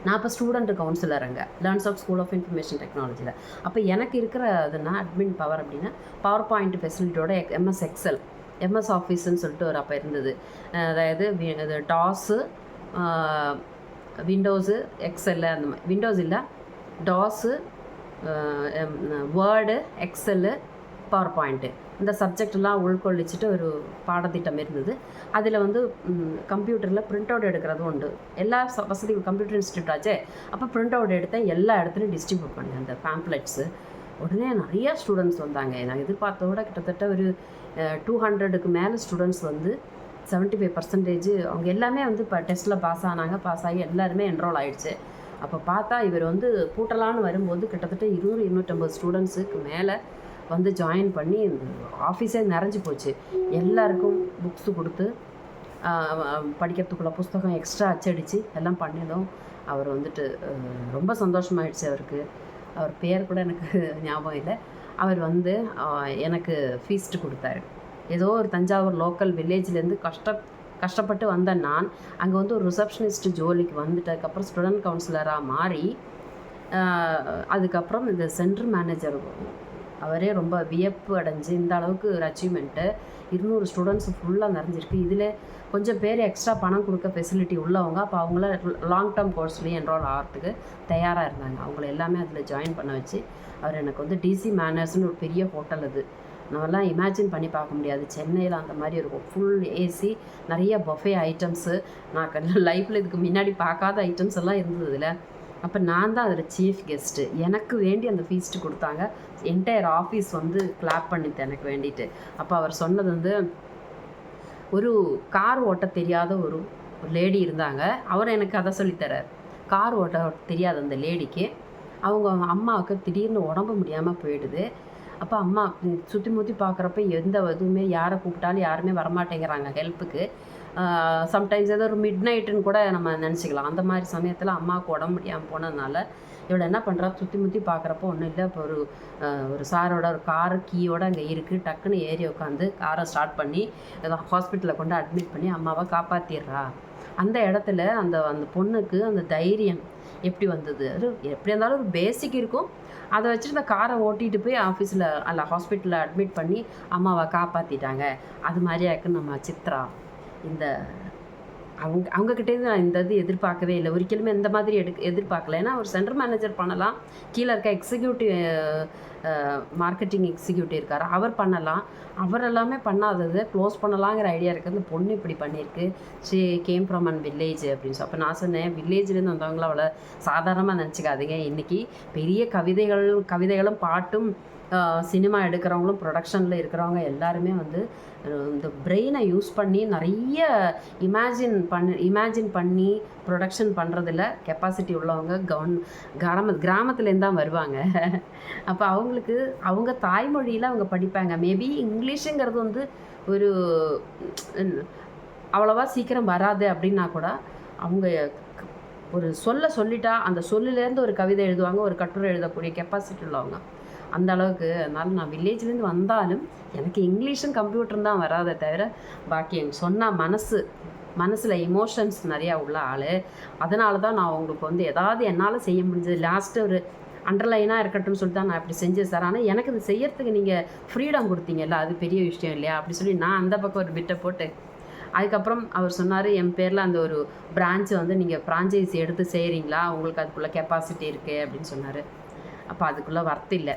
நான் இப்போ ஸ்டூடெண்ட் கவுன்சிலர் அங்கே learns of school of information டெக்னாலஜியில். அப்போ எனக்கு இருக்கிற அதுனா அட்மின் பவர் அப்படின்னா பவர் பாயிண்ட் ஃபெசிலிட்டியோட எம்எஸ் எக்ஸல், எம்எஸ் ஆஃபீஸ்ன்னு சொல்லிட்டு ஒரு அப்போ இருந்தது. அதாவது இது டாஸு, விண்டோஸு, எக்ஸெல்லு, அந்த மாதிரி விண்டோஸ் இல்லை, டாஸு, வேர்டு, எக்ஸெல்லு, பவர் பாயிண்ட்டு, இந்த சப்ஜெக்டெல்லாம் உள்கொள்ளிச்சிட்டு ஒரு பாடத்திட்டம் இருந்தது. அதில் வந்து கம்ப்யூட்டரில் பிரிண்ட் அவுட் எடுக்கிறதும் உண்டு. எல்லா வசதியும் கம்ப்யூட்டர் இன்ஸ்டியூட் ஆச்சே. அப்போ பிரிண்ட் அவுட் எடுத்தேன், எல்லா இடத்துலையும் டிஸ்ட்ரிபியூட் பண்ணேன் அந்த பேம்ப்ளெட்ஸு. உடனே நிறையா ஸ்டூடெண்ட்ஸ் வந்தாங்க. நான் எதிர்பார்த்தோட கிட்டத்தட்ட ஒரு 200க்கு மேலே ஸ்டூடெண்ட்ஸ் வந்து 75% அவங்க எல்லாமே வந்து இப்போ டெஸ்ட்டில் பாஸ் ஆனாங்க. பாஸ் ஆகி எல்லாருமே என்ரோல் ஆகிடுச்சு. அப்போ பார்த்தா இவர் வந்து பூட்டலான்னு வரும்போது கிட்டத்தட்ட 200-250 ஸ்டூடெண்ட்ஸுக்கு மேலே வந்து ஜாயின் பண்ணி இந்த ஆஃபீஸே நிறைஞ்சி போச்சு. எல்லாருக்கும் புக்ஸு கொடுத்து படிக்கிறதுக்குள்ள புஸ்தகம் எக்ஸ்ட்ரா அச்சடித்து எல்லாம் பண்ணினதும் அவர் வந்துட்டு ரொம்ப சந்தோஷமாயிடுச்சு அவருக்கு. அவர் பேர் கூட எனக்கு ஞாபகம் இல்லை. அவர் வந்து எனக்கு ஃபீஸ்ட்டு கொடுத்தாரு. ஏதோ ஒரு தஞ்சாவூர் லோக்கல் வில்லேஜ்லேருந்து கஷ்டப்பட்டு வந்த நான் அங்கே வந்து ஒரு ரிசப்ஷனிஸ்ட் ஜோலிக்கு வந்துட்டதுக்கப்புறம் ஸ்டூடெண்ட் கவுன்சிலராக மாறி அதுக்கப்புறம் இந்த சென்டர் மேனேஜர் அவரே ரொம்ப வியப்பு அடைஞ்சு இந்த அளவுக்கு ஒரு அச்சீவ்மெண்ட்டு 200 ஸ்டூடெண்ட்ஸ் ஃபுல்லாக நிறைஞ்சிருக்கு. இதில் கொஞ்சம் பேர் எக்ஸ்ட்ரா பணம் கொடுக்க ஃபெசிலிட்டி உள்ளவங்க. அப்போ அவங்கள லாங் டேர்ம் கோர்ஸ்லேயும் என்ரோல் ஆகிறதுக்கு தயாராக இருந்தாங்க. அவங்கள எல்லாமே அதில் ஜாயின் பண்ண வச்சு அவர் எனக்கு வந்து டிசி மேனர்ஸ்னு ஒரு பெரிய ஹோட்டல். அது நம்மலாம் இமேஜின் பண்ணி பார்க்க முடியாது. சென்னையில் அந்த மாதிரி இருக்கும். ஃபுல் ஏசி, நிறைய பஃபே ஐட்டம்ஸு. நான் லைஃப்பில் இதுக்கு முன்னாடி பார்க்காத ஐட்டம்ஸ் எல்லாம் இருந்தது இதில். அப்போ நான் தான் அதில் சீஃப் கெஸ்ட்டு. எனக்கு வேண்டி அந்த ஃபீஸ்ட்டு கொடுத்தாங்க. என்டையர் ஆஃபீஸ் வந்து கிளாப் பண்ணிட்டு எனக்கு வேண்டிட்டு. அப்போ அவர் சொன்னது வந்து, ஒரு கார் ஓட்ட தெரியாத ஒரு லேடி இருந்தாங்க. அவர் எனக்கு அதை சொல்லித்தரார். கார் ஓட்ட தெரியாத அந்த லேடிக்கு அவங்க அம்மாவுக்கு திடீர்னு உடம்பு முடியாமல் போயிடுது. அப்போ அம்மா சுற்றி முற்றி பார்க்குறப்ப எந்த இதுவுமே யாரை கூப்பிட்டாலும் யாருமே வரமாட்டேங்கிறாங்க ஹெல்ப்புக்கு. சம்டைம்ஸ் ஏதோ ஒரு மிட் நைட்டுன்னு கூட நம்ம நினச்சிக்கலாம். அந்த மாதிரி சமயத்தில் அம்மாவுக்கு உடம்பு முடியாமல் போனதுனால இவளை என்ன பண்ணுறா, சுற்றி முற்றி பார்க்குறப்போ ஒன்றும் இல்லை. இப்போ ஒரு சாரோட ஒரு காரு கீயோடு அங்கே இருக்குது. டக்குன்னு ஏறி உட்காந்து காரை ஸ்டார்ட் பண்ணி ஹாஸ்பிட்டலில் கொண்டு அட்மிட் பண்ணி அம்மாவை காப்பாற்றிடுறா. அந்த இடத்துல அந்த பொண்ணுக்கு அந்த தைரியம் எப்படி வந்தது? அது எப்படி இருந்தாலும் ஒரு பேசிக் இருக்கும். அதை வச்சுட்டு இந்த காரை ஓட்டிகிட்டு போய் ஆஃபீஸில் அல்ல ஹாஸ்பிட்டலில் அட்மிட் பண்ணி அம்மாவை காப்பாற்றிட்டாங்க. அது மாதிரியா இருக்குன்னு நம்ம சித்ரா. இந்த அவங்கக்கிட்டேருந்து நான் இந்த இது எதிர்பார்க்கவே இல்லை. ஒரிக்கலுமே இந்த மாதிரி எதிர்பார்க்கல. ஏன்னா ஒரு சென்டர் மேனேஜர் பண்ணலாம், கீழே இருக்க எக்ஸிக்யூட்டிவ் மார்க்கெட்டிங் எக்ஸிக்யூட்டிவ் இருக்கார், அவர் பண்ணலாம். அவர் எல்லாமே பண்ணாதது க்ளோஸ் பண்ணலாங்கிற ஐடியா இருக்குது. அந்த பொண்ணு இப்படி பண்ணியிருக்கு. She came from an village அப்படின்னு அப்போ நான் சொன்னேன், வில்லேஜ்லேருந்து வந்தவங்கள அவ்வளோ சாதாரணமாக நினச்சிக்காதீங்க. இன்றைக்கி பெரிய கவிதைகளும் பாட்டும் சினிமா எடுக்கிறவங்களும் ப்ரொடக்ஷனில் இருக்கிறவங்க எல்லாருமே வந்து இந்த பிரெயினை யூஸ் பண்ணி நிறைய இமேஜின் பண்ணி ப்ரொடக்ஷன் பண்ணுறதில்ல கெப்பாசிட்டி உள்ளவங்க கிராமத்துலேருந்து தான் வருவாங்க. அப்போ அவங்களுக்கு அவங்க தாய்மொழியில் அவங்க படிப்பாங்க. மேபி இங்கிலீஷுங்கிறது வந்து ஒரு அவ்வளோவா சீக்கிரம் வராது அப்படின்னா கூட அவங்க ஒரு சொல்லிட்டா அந்த சொல்லிலேருந்து ஒரு கவிதை எழுதுவாங்க, ஒரு கட்டுரை எழுதக்கூடிய கெப்பாசிட்டி உள்ளவங்க அந்த அளவுக்கு. அதனால் நான் வில்லேஜ்லேருந்து வந்தாலும் எனக்கு இங்கிலீஷும் கம்ப்யூட்டரும் தான் வராதே தவிர பாக்கி எனக்கு சொன்னால் மனசில் எமோஷன்ஸ் நிறையா உள்ள ஆள். அதனால தான் நான் உங்களுக்கு வந்து எதாவது என்னால் செய்ய முடிஞ்சது. லாஸ்ட்டு ஒரு அண்டர்லைனாக இருக்கட்டும்னு சொல்லிட்டு தான் நான் இப்படி செஞ்சேன் சார். ஆனால் எனக்கு இது செய்யறதுக்கு நீங்கள் ஃப்ரீடம் கொடுத்தீங்கல்ல, அது பெரிய விஷயம் இல்லையா அப்படி சொல்லி நான் அந்த பக்கம் ஒரு பிட்டை போட்டு அதுக்கப்புறம் அவர் சொன்னார், என் பேரில் அந்த ஒரு பிரான்ச்சை வந்து நீங்கள் ஃப்ரான்ச்சைஸி எடுத்து செய்கிறீங்களா, உங்களுக்கு அதுக்குள்ளே கெப்பாசிட்டி இருக்குது அப்படின்னு சொன்னார். அப்போ அதுக்குள்ளே வர்த்து இல்லை.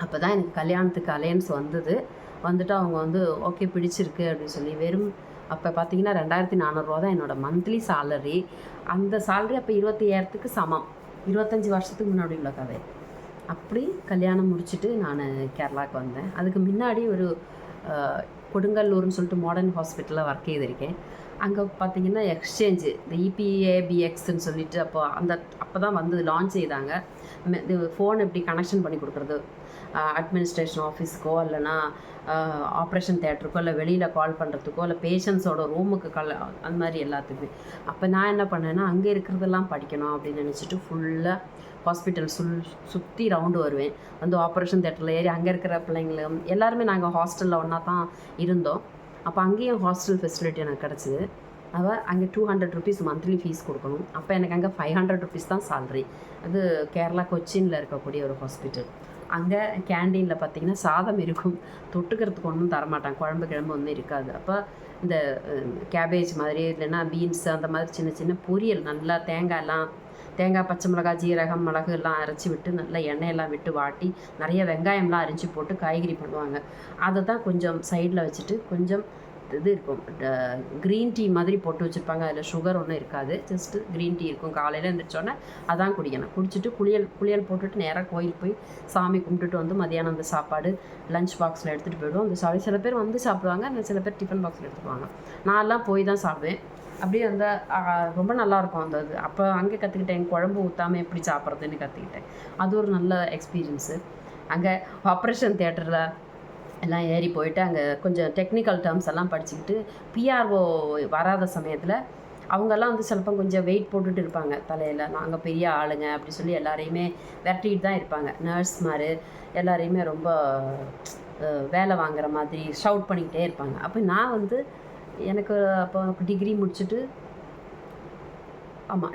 அப்போ தான் எனக்கு கல்யாணத்துக்கு அலையன்ஸ் வந்துட்டு அவங்க வந்து ஓகே பிடிச்சிருக்கு அப்படின்னு சொல்லி அப்போ பார்த்தீங்கன்னா 2400 தான் என்னோடய மந்த்லி சேலரி. அந்த சேலரி அப்போ 25,000க்கு சமம். 25 வருஷத்துக்கு முன்னாடி உள்ள கதை. அப்படி கல்யாணம் முடிச்சுட்டு நான் கேரளாவுக்கு வந்தேன். அதுக்கு முன்னாடி ஒரு கொடுங்கல்லூர்னு சொல்லிட்டு மாடர்ன் ஹாஸ்பிட்டலில் ஒர்க் செய்திருக்கேன். அங்கே பார்த்தீங்கன்னா எக்ஸ்சேஞ்சு இந்த EPABXன்னு சொல்லிட்டு அப்போ தான் வந்து லான்ச் செய்தாங்க. இது ஃபோன் எப்படி கனெக்ஷன் பண்ணி கொடுக்குறது அட்மினிஸ்ட்ரேஷன் ஆஃபீஸுக்கோ இல்லைனா ஆப்ரேஷன் தேட்டருக்கோ இல்லை வெளியில் கால் பண்ணுறதுக்கோ இல்லை பேஷண்ட்ஸோட ரூமுக்கு அந்த மாதிரி எல்லாத்துக்குமே. அப்போ நான் என்ன பண்ணேன்னா அங்கே இருக்கிறதெல்லாம் படிக்கணும் அப்படின்னு நினச்சிட்டு ஃபுல்லாக ஹாஸ்பிட்டல் சுற்றி ரவுண்டு வருவேன். வந்து ஆப்ரேஷன் தேட்டரில் ஏறி அங்கே இருக்கிற பிள்ளைங்களும் எல்லாருமே நாங்கள் ஹாஸ்டலில் ஒன்றா தான் இருந்தோம். அப்போ அங்கேயும் ஹாஸ்டல் ஃபெசிலிட்டி எனக்கு கிடச்சிது. அங்கே 200 ருபீஸ் மந்த்லி ஃபீஸ் கொடுக்கணும். அப்போ எனக்கு அங்கே 500 ருபீஸ் தான் சேல்ரி. அது கேரளா கொச்சினில் இருக்கக்கூடிய ஒரு ஹாஸ்பிட்டல். அங்கே கேண்டீனில் பார்த்திங்கன்னா சாதம் இருக்கும், தொட்டுக்கிறதுக்கு ஒன்றும் தரமாட்டாங்க, குழம்பு ஒன்றும் இருக்காது. அப்போ இந்த கேபேஜ் மாதிரி இல்லைன்னா பீன்ஸ் அந்த மாதிரி சின்ன சின்ன பொரியல் நல்லா தேங்காய் பச்சை மிளகாய் ஜீரகம் மிளகு எல்லாம் அரைச்சி விட்டு நல்லா எண்ணெயெல்லாம் விட்டு வாட்டி நிறைய வெங்காயம்லாம் அரிஞ்சு போட்டு காய்கறி பண்ணுவாங்க. அதை தான் கொஞ்சம் சைடில் வச்சுட்டு கொஞ்சம் இது இருக்கும் க்ரீன் டீ மாதிரி போட்டு வச்சுருப்பாங்க. அதில் சுகர் ஒன்றும் இருக்காது, ஜஸ்ட்டு க்ரீன் டீ இருக்கும். காலையில் எழுந்திரிச்சோன்னே அதான் குடிக்கணும். குடிச்சிட்டு குளியல் போட்டுட்டு நேராக கோயிலுக்கு போய் சாமி கும்பிட்டுட்டு வந்து மதியானம் அந்த சாப்பாடு லஞ்ச் பாக்ஸில் எடுத்துகிட்டு போய்டுவோம். அந்த சில பேர் வந்து சாப்பிடுவாங்க, சில பேர் டிஃபன் பாக்ஸில் எடுத்துக்குவாங்க. நான்லாம் போய் தான் சாப்பிடுவேன். அப்படியே அந்த ரொம்ப நல்லாயிருக்கும் அந்த இது. அப்போ அங்கே கற்றுக்கிட்டேன் குழம்பு ஊற்றாமல் எப்படி சாப்பிட்றதுன்னு கற்றுக்கிட்டேன். அது ஒரு நல்ல எக்ஸ்பீரியன்ஸு. அங்கே ஆப்ரேஷன் தியேட்டரில் எல்லாம் ஏறி போயிட்டு அங்கே கொஞ்சம் டெக்னிக்கல் டேர்ம்ஸ் எல்லாம் படிச்சுக்கிட்டு பிஆர்ஓ வராத சமயத்தில் அவங்கெல்லாம் வந்து சிலப்போ கொஞ்சம் வெயிட் போட்டுட்டு இருப்பாங்க தலையில், நாங்கள் பெரிய ஆளுங்க அப்படி சொல்லி எல்லாரையுமே விரட்டிட்டு தான் இருப்பாங்க. நர்ஸ் மாதிரி எல்லாரையுமே ரொம்ப வேலை வாங்குற மாதிரி ஷவுட் பண்ணிக்கிட்டே இருப்பாங்க. அப்போ நான் வந்து எனக்கு அப்போ டிகிரி முடிச்சுட்டு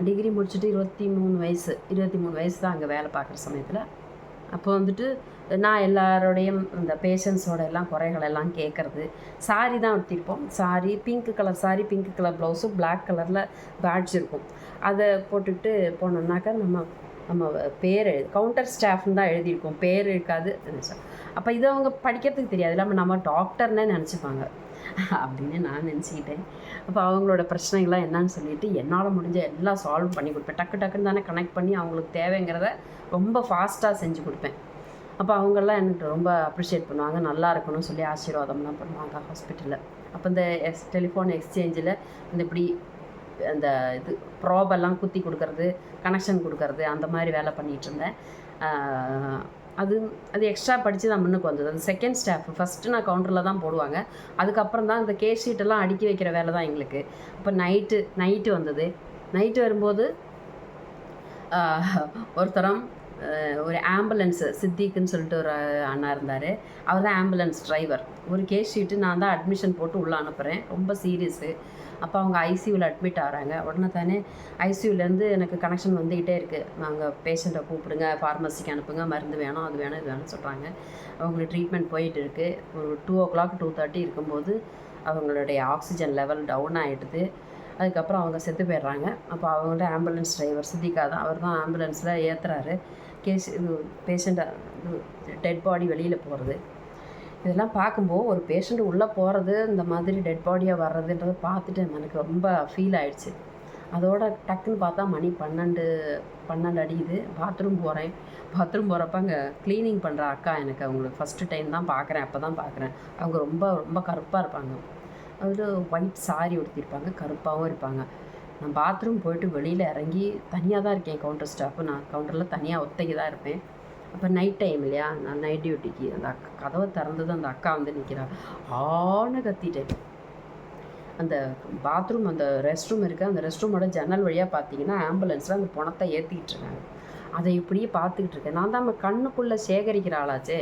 டிகிரி முடிச்சுட்டு 23 வயசு தான் அங்கே வேலை பார்க்குற சமயத்தில். அப்போ வந்துட்டு நான் எல்லாரோடையும் இந்த பேஷண்ட்ஸோட எல்லாம் குறைகள் எல்லாம் கேட்குறது. சாரி தான் உடுத்திருப்போம். Sari, pink colour sari, pink colour ப்ளவுஸும் பிளாக் கலரில் பேட்ஜ் இருக்கும். அதை போட்டுக்கிட்டு போனோம்னாக்கா நம்ம பேர் கவுண்டர் ஸ்டாஃப்னு தான் எழுதியிருக்கோம், பேர் இருக்காது. அப்போ இது அவங்க படிக்கிறதுக்கு தெரியாது, இல்லாமல் நம்ம டாக்டர்னே நினச்சிப்பாங்க அப்படின்னு நான் நினச்சிக்கிட்டேன். அப்போ அவங்களோட பிரச்சனைகள்லாம் என்னன்னு சொல்லிட்டு என்னால் முடிஞ்ச எல்லாம் சால்வ் பண்ணி கொடுப்பேன். டக்குன்னு தானே கனெக்ட் பண்ணி அவங்களுக்கு தேவைங்கிறத ரொம்ப ஃபாஸ்ட்டாக செஞ்சு கொடுப்பேன். அப்போ அவங்கெல்லாம் எனக்கு ரொம்ப அப்ரிஷியேட் பண்ணுவாங்க, நல்லா இருக்கணும்னு சொல்லி ஆசீர்வாதம்லாம் பண்ணுவாங்க ஹாஸ்பிட்டலில். அப்போ இந்த டெலிஃபோன் எக்ஸ்சேஞ்சில் இந்த இப்படி அந்த இது ப்ராபெல்லாம் குத்தி கொடுக்கறது, கனெக்ஷன் கொடுக்கறது, அந்த மாதிரி வேலை பண்ணிகிட்டு இருந்தேன். அது எக்ஸ்ட்ரா படித்து தான் முன்னுக்கு வந்தது. அது செகண்ட் ஸ்டாஃப். ஃபஸ்ட்டு நான் கவுண்டரில் தான் போடுவாங்க, அதுக்கப்புறம் தான் இந்த கேஸ் ஷீட்டெல்லாம் அடுக்கி வைக்கிற வேலை தான் எங்களுக்கு. அப்போ நைட்டு வந்தது. நைட்டு வரும்போது ஒருத்தரம் ஒரு ஆம்புலன்ஸு சித்திக்குன்னு சொல்லிட்டு ஒரு அண்ணா இருந்தார். அவர் தான் ஆம்புலன்ஸ் டிரைவர். ஒரு கேஸ் ஷீட்டு நான் தான் அட்மிஷன் போட்டு உள்ளே அனுப்புகிறேன், ரொம்ப சீரியஸு. அப்போ அவங்க ஐசியூவில் அட்மிட் ஆகிறாங்க. உடனே தானே ஐசியூலேருந்து எனக்கு கனெக்ஷன் வந்துக்கிட்டே இருக்குது, நாங்கள் பேஷண்ட்டை கூப்பிடுங்க, ஃபார்மசிக்கு அனுப்புங்க, மருந்து வேணும், அது வேணும், இது வேணும்னு சொல்கிறாங்க. அவங்களுக்கு ட்ரீட்மெண்ட் போயிட்டு இருக்குது. ஒரு 2:00 2:30 இருக்கும்போது அவங்களுடைய ஆக்சிஜன் லெவல் டவுன் ஆகிடுது. அதுக்கப்புறம் அவங்க செத்து போயிடுறாங்க. அப்போ அவங்கள்ட்ட ஆம்புலன்ஸ் டிரைவர் சித்திகா தான், அவர் தான் ஆம்புலன்ஸில் ஏற்றுறாரு. பேஷண்ட்டை டெட் பாடி வெளியில் போகிறது, இதெல்லாம் பார்க்கும்போது ஒரு பேஷண்ட்டு உள்ளே போகிறது, இந்த மாதிரி டெட் பாடியாக வர்றதுன்றதை பார்த்துட்டு எனக்கு ரொம்ப ஃபீல் ஆகிடுச்சு. அதோட டக்குன்னு பார்த்தா மணி 12 அடிக்குது. பாத்ரூம் போகிறப்ப அங்கே க்ளீனிங் பண்ணுற அக்கா, எனக்கு அவங்களுக்கு ஃபஸ்ட்டு டைம் தான் பார்க்குறேன். அப்போ தான் பார்க்குறேன். அவங்க ரொம்ப ரொம்ப கருப்பாக இருப்பாங்க. அதில் ஒயிட் சாரி உடுத்திருப்பாங்க, கருப்பாகவும் இருப்பாங்க. நான் பாத்ரூம் போயிட்டு வெளியில் இறங்கி தனியாக தான் இருக்கேன். கவுண்டர் ஸ்டாஃபு, நான் கவுண்டரில் தனியாக ஒத்தைக்கு தான் இருப்பேன். அப்போ நைட் டைம் இல்லையா, நான் நைட் டியூட்டிக்கு அந்த கதவை திறந்தது அந்த அக்கா வந்து நிற்கிறா. ஆன்னு கத்திட்டேன். அந்த பாத்ரூம், அந்த ரெஸ்ட் ரூம் இருக்குது, அந்த ரெஸ்ட் ரூமோட ஜன்னல் வழியாக பார்த்தீங்கன்னா ஆம்புலன்ஸில் அந்த பணத்தை ஏற்றிக்கிட்டு இருக்காங்க. அதை இப்படியே பார்த்துக்கிட்டு இருக்கேன். நான் தான் நம்ம கண்ணுக்குள்ளே சேகரிக்கிற ஆளாச்சே,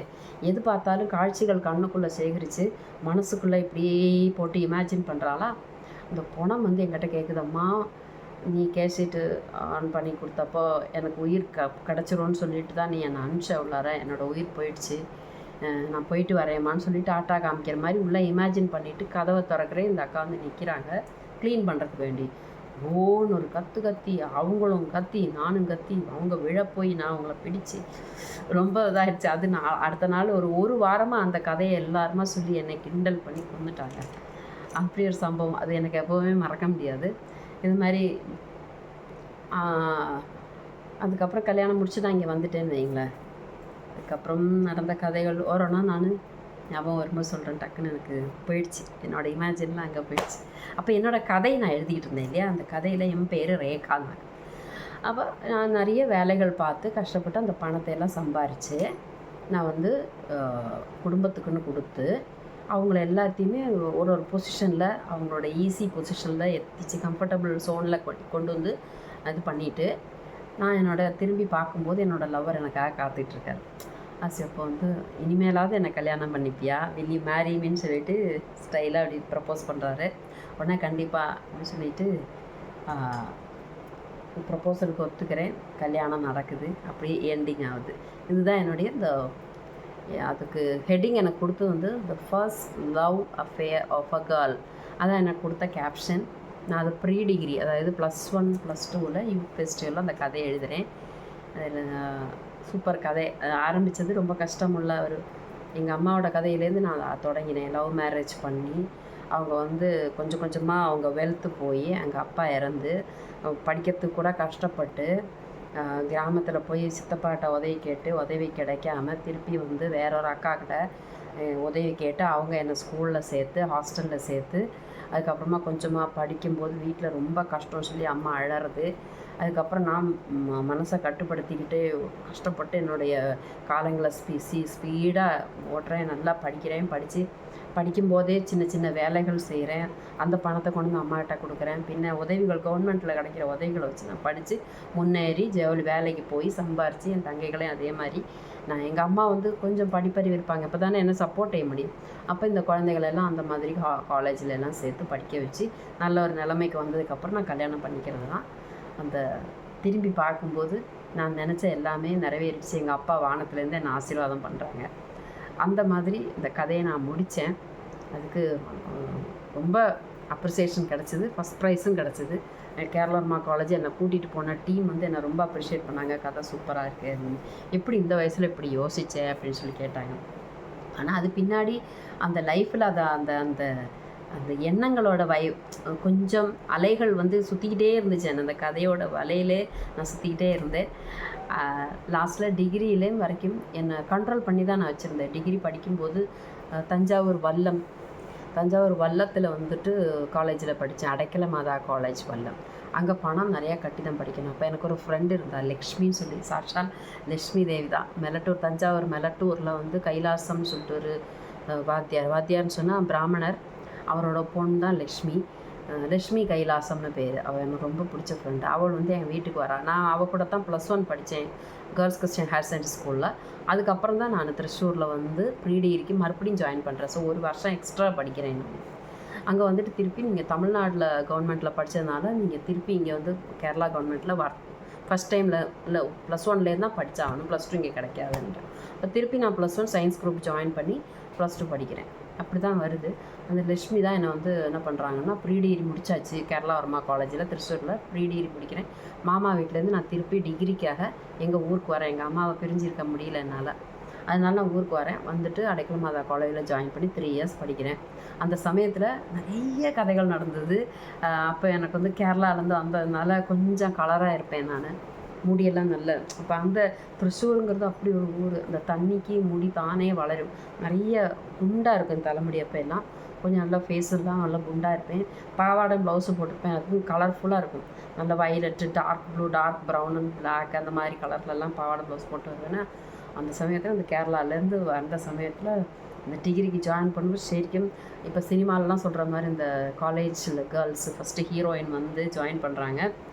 எது பார்த்தாலும் காட்சிகள் கண்ணுக்குள்ளே சேகரித்து மனசுக்குள்ளே இப்படியே போட்டு இமேஜின் பண்ணுறாளா. அந்த பணம் வந்து என்கிட்ட கேட்குதம்மா, நீ கேசீட்டு ஆன் பண்ணி கொடுத்தப்போ எனக்கு உயிர் கிடச்சிரும்னு சொல்லிட்டு தான் நீ என்னை அனுப்பிச்ச உள்ளார, என்னோடய உயிர் போயிடுச்சு, நான் போயிட்டு வரேம்மான்னு சொல்லிட்டு ஆட்டா காமிக்கிற மாதிரி உள்ளே இமேஜின் பண்ணிவிட்டு கதவை திறக்கிறேன். இந்த அக்கா வந்து நிற்கிறாங்க க்ளீன் பண்ணுறதுக்கு வேண்டி. ஓன்னு ஒரு கத்தி, அவங்களும் கத்தி, நானும் கத்தி, அவங்க விழப்போய் நான் அவங்கள பிடிச்சி ரொம்ப இதாகிடுச்சு. அது நான் அடுத்த நாள் ஒரு வாரமாக அந்த கதையை எல்லாருமா சொல்லி என்னை கிண்டல் பண்ணி கொண்டுட்டாங்க. அப்படி ஒரு சம்பவம், அது எனக்கு எப்போவுமே மறக்க முடியாது. இது மாதிரி அதுக்கப்புறம் கல்யாணம் முடிச்சு நான் இங்கே வந்துட்டேன்னு வைங்களேன். அதுக்கப்புறம் நடந்த கதைகள் ஓரோனா நான் ஞாபகம் வரும்போது சொல்கிறேன், டக்குன்னு எனக்கு போயிடுச்சு, என்னோடய இமேஜின்லாம் அங்கே போயிடுச்சு. அப்போ என்னோடய கதை நான் எழுதிக்கிட்டு இருந்தேன் இல்லையா, அந்த கதையில் என் பேர் ரேகாங்க. அப்போ நான் நிறைய வேலைகள் பார்த்து கஷ்டப்பட்டு அந்த பணத்தை எல்லாம் சம்பாரித்து நான் வந்து குடும்பத்துக்குன்னு கொடுத்து அவங்கள எல்லாத்தையுமே ஒரு பொசிஷனில், அவங்களோட ஈஸி பொசிஷனில் எத்திச்சு கம்ஃபர்டபுள் ஸோனில் கொண்டு வந்து இது பண்ணிவிட்டு நான் திரும்பி பார்க்கும்போது என்னோடய லவ்வர் எனக்காக காத்துட்ருக்கார். அப்போ வந்து இனிமேலாவது என்னை கல்யாணம் பண்ணிப்பியா, வில் யூ மேரி மீன்னு சொல்லிட்டு ஸ்டைலாக அப்படி ப்ரப்போஸ் பண்ணுறாரு. உடனே கண்டிப்பாக அப்படின்னு சொல்லிட்டு ப்ரப்போசலுக்கு ஒத்துக்கிறேன். கல்யாணம் நடக்குது, அப்படியே எண்டிங் ஆகுது. இதுதான் என்னுடைய அதுக்கு ஹெட்டிங் எனக்கு கொடுத்து வந்து the first love affair of a girl, அதான் எனக்கு கொடுத்த கேப்ஷன். நான் அது ப்ரீ டிகிரி, அதாவது +1 +2 யூத் ஃபெஸ்டிவலில் அந்த கதையை எழுதுகிறேன். அதில் சூப்பர் கதை. ஆரம்பித்தது ரொம்ப கஷ்டமுள்ள எங்கள் அம்மாவோட கதையிலேருந்து நான் தொடங்கினேன். லவ் மேரேஜ் பண்ணி அவங்க வந்து கொஞ்சம் கொஞ்சமாக அவங்க வெல்த்து போய் எங்கள் அப்பா இறந்து படிக்கிறதுக்கு கூட கஷ்டப்பட்டு கிராமத்தில் போய் சித்தப்பாட்ட உதவி கேட்டு உதவி கிடைக்காம திருப்பி வந்து வேற ஒரு அக்காக்கிட்ட உதவி கேட்டு அவங்க என்னை ஸ்கூலில் சேர்த்து ஹாஸ்டலில் சேர்த்து அதுக்கப்புறமா கொஞ்சமாக படிக்கும்போது வீட்டில் ரொம்ப கஷ்டம் சொல்லி அம்மா அழறது. அதுக்கப்புறம் நான் மனசை கட்டுப்படுத்திக்கிட்டு கஷ்டப்பட்டு என்னுடைய காலங்களை ஸ்பீடாக ஓட்டுறேன், நல்லா படித்து படிக்கும்போதே சின்ன சின்ன வேலைகள் செய்கிறேன். அந்த பணத்தை கொண்டு வந்து அம்மாகிட்ட கொடுக்குறேன். பின்ன உதவிகள் கவர்மெண்ட்டில் கிடைக்கிற உதவிகளை வச்சு நான் படித்து முன்னேறி ஜவுளி வேலைக்கு போய் சம்பாரித்து என் தங்கைகளையும் அதே மாதிரி நான் எங்கள் அம்மா வந்து கொஞ்சம் படிப்பறிவு இருப்பாங்க, இப்போ தானே என்ன சப்போர்ட் செய்ய முடியும். அப்போ இந்த குழந்தைகளெல்லாம் அந்த மாதிரி காலேஜில் எல்லாம் சேர்த்து படிக்க வச்சு நல்ல ஒரு நிலைமைக்கு வந்ததுக்கப்புறம் நான் கல்யாணம் பண்ணிக்கிறது தான். அந்த திரும்பி பார்க்கும்போது நான் நினச்ச எல்லாமே நிறைவேறிடுச்சு. எங்கள் அப்பா வானத்துலேருந்து என்னை ஆசீர்வாதம் பண்ணுறாங்க. அந்த மாதிரி இந்த கதையை நான் முடித்தேன். அதுக்கு ரொம்ப அப்ரிசியேஷன் கிடச்சிது, ஃபஸ்ட் ப்ரைஸும் கிடச்சிது. கேரளா காலேஜ் என்னை கூட்டிகிட்டு போன டீம் வந்து என்னை ரொம்ப அப்ரிஷியேட் பண்ணாங்க. கதை சூப்பராக இருக்குது, எப்படி இந்த வயசில் இப்படி யோசித்தேன் அப்படின்னு சொல்லி கேட்டாங்க. ஆனால் அது பின்னாடி அந்த லைஃப்பில் அதை அந்த அந்த அந்த எண்ணங்களோட கொஞ்சம் அலைகள் வந்து சுற்றிக்கிட்டே இருந்துச்சு. அந்த கதையோட வலையிலே நான் சுற்றிக்கிட்டே இருந்தேன். லாஸ்ட்டில் டிகிரியிலேயும் வரைக்கும் என்னை கண்ட்ரோல் பண்ணி தான் நான் வச்சுருந்தேன். டிகிரி படிக்கும்போது தஞ்சாவூர் வல்லத்தில் வந்துட்டு காலேஜில் படித்தேன், அடைக்கல மாதா காலேஜ் வல்லம். அங்கே பணம் நிறையா கட்டி தான் படிக்கணும். அப்போ எனக்கு ஒரு ஃப்ரெண்டு இருந்தாள், லக்ஷ்மின்னு சொல்லி, சாட்சால் லக்ஷ்மி தேவி தான். மெலட்டூர், தஞ்சாவூர் மெலட்டூரில் வந்து கைலாசம்னு சொல்லிட்டு ஒரு வாத்தியார்னு சொன்னால் பிராமணர், அவரோட பொண்ணு தான் லக்ஷ்மி கைலாசம்னு பேர். அவள் எனக்கு ரொம்ப பிடிச்ச ஃப்ரெண்டு. அவள் வந்து எங்கள் வீட்டுக்கு வரா. நான் அவள் கூட தான் +1 படித்தேன் கேர்ள்ஸ் கிறிஸ்டியன் ஹையர் செகண்டரி ஸ்கூலில். அதுக்கப்புறம் தான் நான் திருச்சூரில் வந்து ப்ரீ டிகிரிக்கு மறுபடியும் ஜாயின் பண்ணுறேன். ஸோ ஒரு வருஷம் எக்ஸ்ட்ரா படிக்கிறேன் நான். அங்கே வந்துட்டு திருப்பி நீங்கள் தமிழ்நாட்டில் கவர்மெண்ட்டில் படித்ததுனால நீங்கள் திருப்பி இங்கே வந்து கேரளா கவர்மெண்ட்டில் ஃபஸ்ட் டைமில் இல்லை +1லேருந்து தான் படித்தாகணும், +2 இங்கே கிடைக்காதுன்ற. இப்போ திருப்பி நான் +1 சயின்ஸ் குரூப் ஜாயின் பண்ணி +2 படிக்கிறேன். அப்படி தான் வருது. அந்த லக்ஷ்மி தான் என்னை வந்து என்ன பண்ணுறாங்கன்னா, ப்ரீ டிகிரி முடிச்சாச்சு கேரளா வர்மா காலேஜில் திருச்சூரில் ப்ரீ டிகிரி படிக்கிறேன். மாமா வீட்டிலேருந்து நான் திருப்பி டிகிரிக்காக எங்கள் ஊருக்கு வரேன். எங்கள் அம்மாவை பிரிஞ்சிருக்க முடியல என்னால். அதனால நான் ஊருக்கு வரேன். வந்துட்டு அடைக்கல மாதா காலேஜில் ஜாயின் பண்ணி 3 இயர்ஸ் படிக்கிறேன். அந்த சமயத்தில் நிறைய கதைகள் நடந்தது. அப்போ எனக்கு வந்து கேரளாவிலேருந்து வந்ததுனால கொஞ்சம் கலராக இருப்பேன் நான், முடியெல்லாம் நல்ல. அப்போ அந்த திருச்சூருங்கிறது அப்படி ஒரு ஊர், அந்த தண்ணிக்கு முடி தானே வளரும். நிறைய குண்டாக இருக்கும் தலைமுடி. அப்போ எல்லாம் கொஞ்சம் நல்லா ஃபேஸெல்லாம் நல்லா குண்டாக இருப்பேன். பாவாடை ப்ளவுஸு போட்டிருப்பேன், அதுவும் கலர்ஃபுல்லாக இருக்கும். நல்ல violet, dark blue, dark brown and black அந்த மாதிரி கலர்லலாம் பாவாடை ப்ளவுஸ் போட்டு வருவேன்னா, அந்த சமயத்தில் அந்த கேரளாலேருந்து வந்த சமயத்தில் இந்த டிகிரிக்கு ஜாயின் பண்ணும்போது சரிக்கும் இப்போ சினிமாலலாம் சொல்கிற மாதிரி இந்த காலேஜில் கேர்ள்ஸு ஃபஸ்ட்டு ஹீரோயின் வந்து ஜாயின் பண்ணுறாங்க.